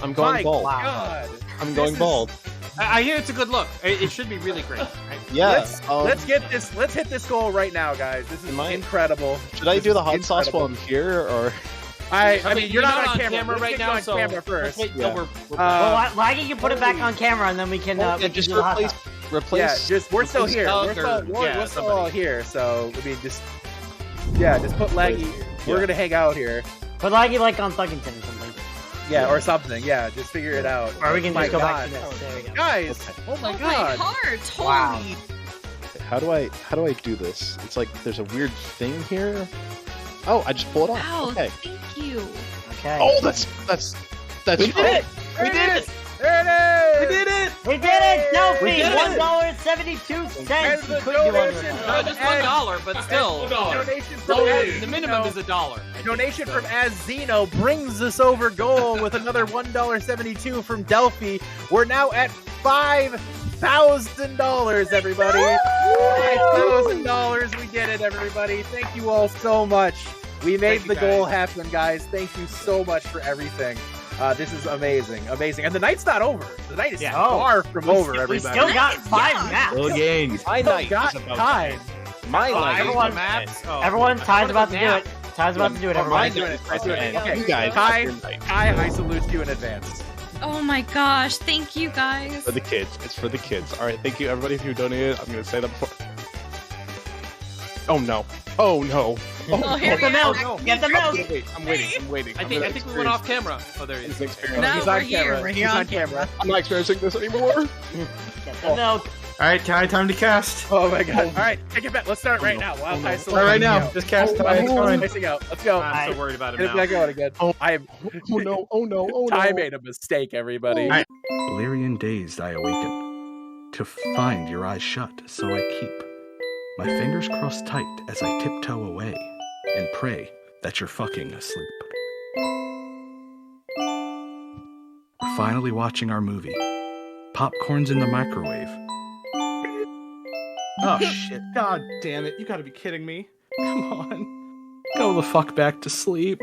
I'm going My bald. God. I'm going bald. I hear it's a good look. It should be really great. Right? Yeah. Let's get this. Let's hit this goal right now, guys. This is incredible. Should I This do is the hot sauce incredible. while I'm here, or? I mean, you're not on camera right Let's get now, you on so camera first. let's wait Yeah. till we're Well, Laggy can put it back on camera, and then we can. Yeah, we can just do the hot replace. sauce. Replace. Yeah, we're still here. Doug We're or- we're still all here. So I mean, just put Laggy. We're gonna hang out here. Put Laggy like on Thuggington or something. Yeah, or something. Yeah, just figure it out. Or we can My just go God. back to this. There we go. Guys, oh my God. heart, holy. Wow. How do I do this? It's like there's a weird thing here. Oh, I just pull it off. Wow, Okay. thank you. Okay. Oh, that's. We did it! We did it! There it is! We did it! We did it! We Delphi! did it! $1.72. And You the couldn't do donation under No, just $1, but still. Donation from The minimum is $1. Donation from As Zeno brings us over goal with another $1.72 from Delphi. We're now at $5,000, everybody. $5,000. We did it, everybody. Thank you all so much. We made Thank the you, goal guys. happen, guys. Thank you so much for everything. This is amazing, amazing. And the night's not over. The night is far from over, We everybody. still got 5 maps. I got time. My life. Everyone, maps. Oh. everyone, Ty's about to do nap. it. Ty's about to do it, everyone. I'm doing it. I'm doing it. Okay, You guys. Kai, I salute you in advance. Oh my gosh, thank you guys. For the kids. It's for the kids. All right. Thank you, everybody, who donated. I'm gonna say that before. Oh no. Oh no. Oh, here Get the we milk. are. Get the milk. I'm waiting. I think we went off camera. Oh, there he is. No, He's we're on here. camera. We're He's here on on camera. I'm not experiencing this anymore. Get the milk. All right, time to cast. Oh my god. All right, take it back. Let's start right now. Wow, I All right, now, just cast time. It's fine. Let's go. Let's go. I'm so worried about him Get it now. back going again. Oh no. Oh no. I made a mistake, everybody. Valyrian dazed I awaken, to find your eyes shut, so I keep my fingers crossed tight as I tiptoe away, and pray that you're fucking asleep. We're finally watching our movie. Popcorn's in the microwave. Oh shit! God damn it! You gotta be kidding me! Come on, go the fuck back to sleep.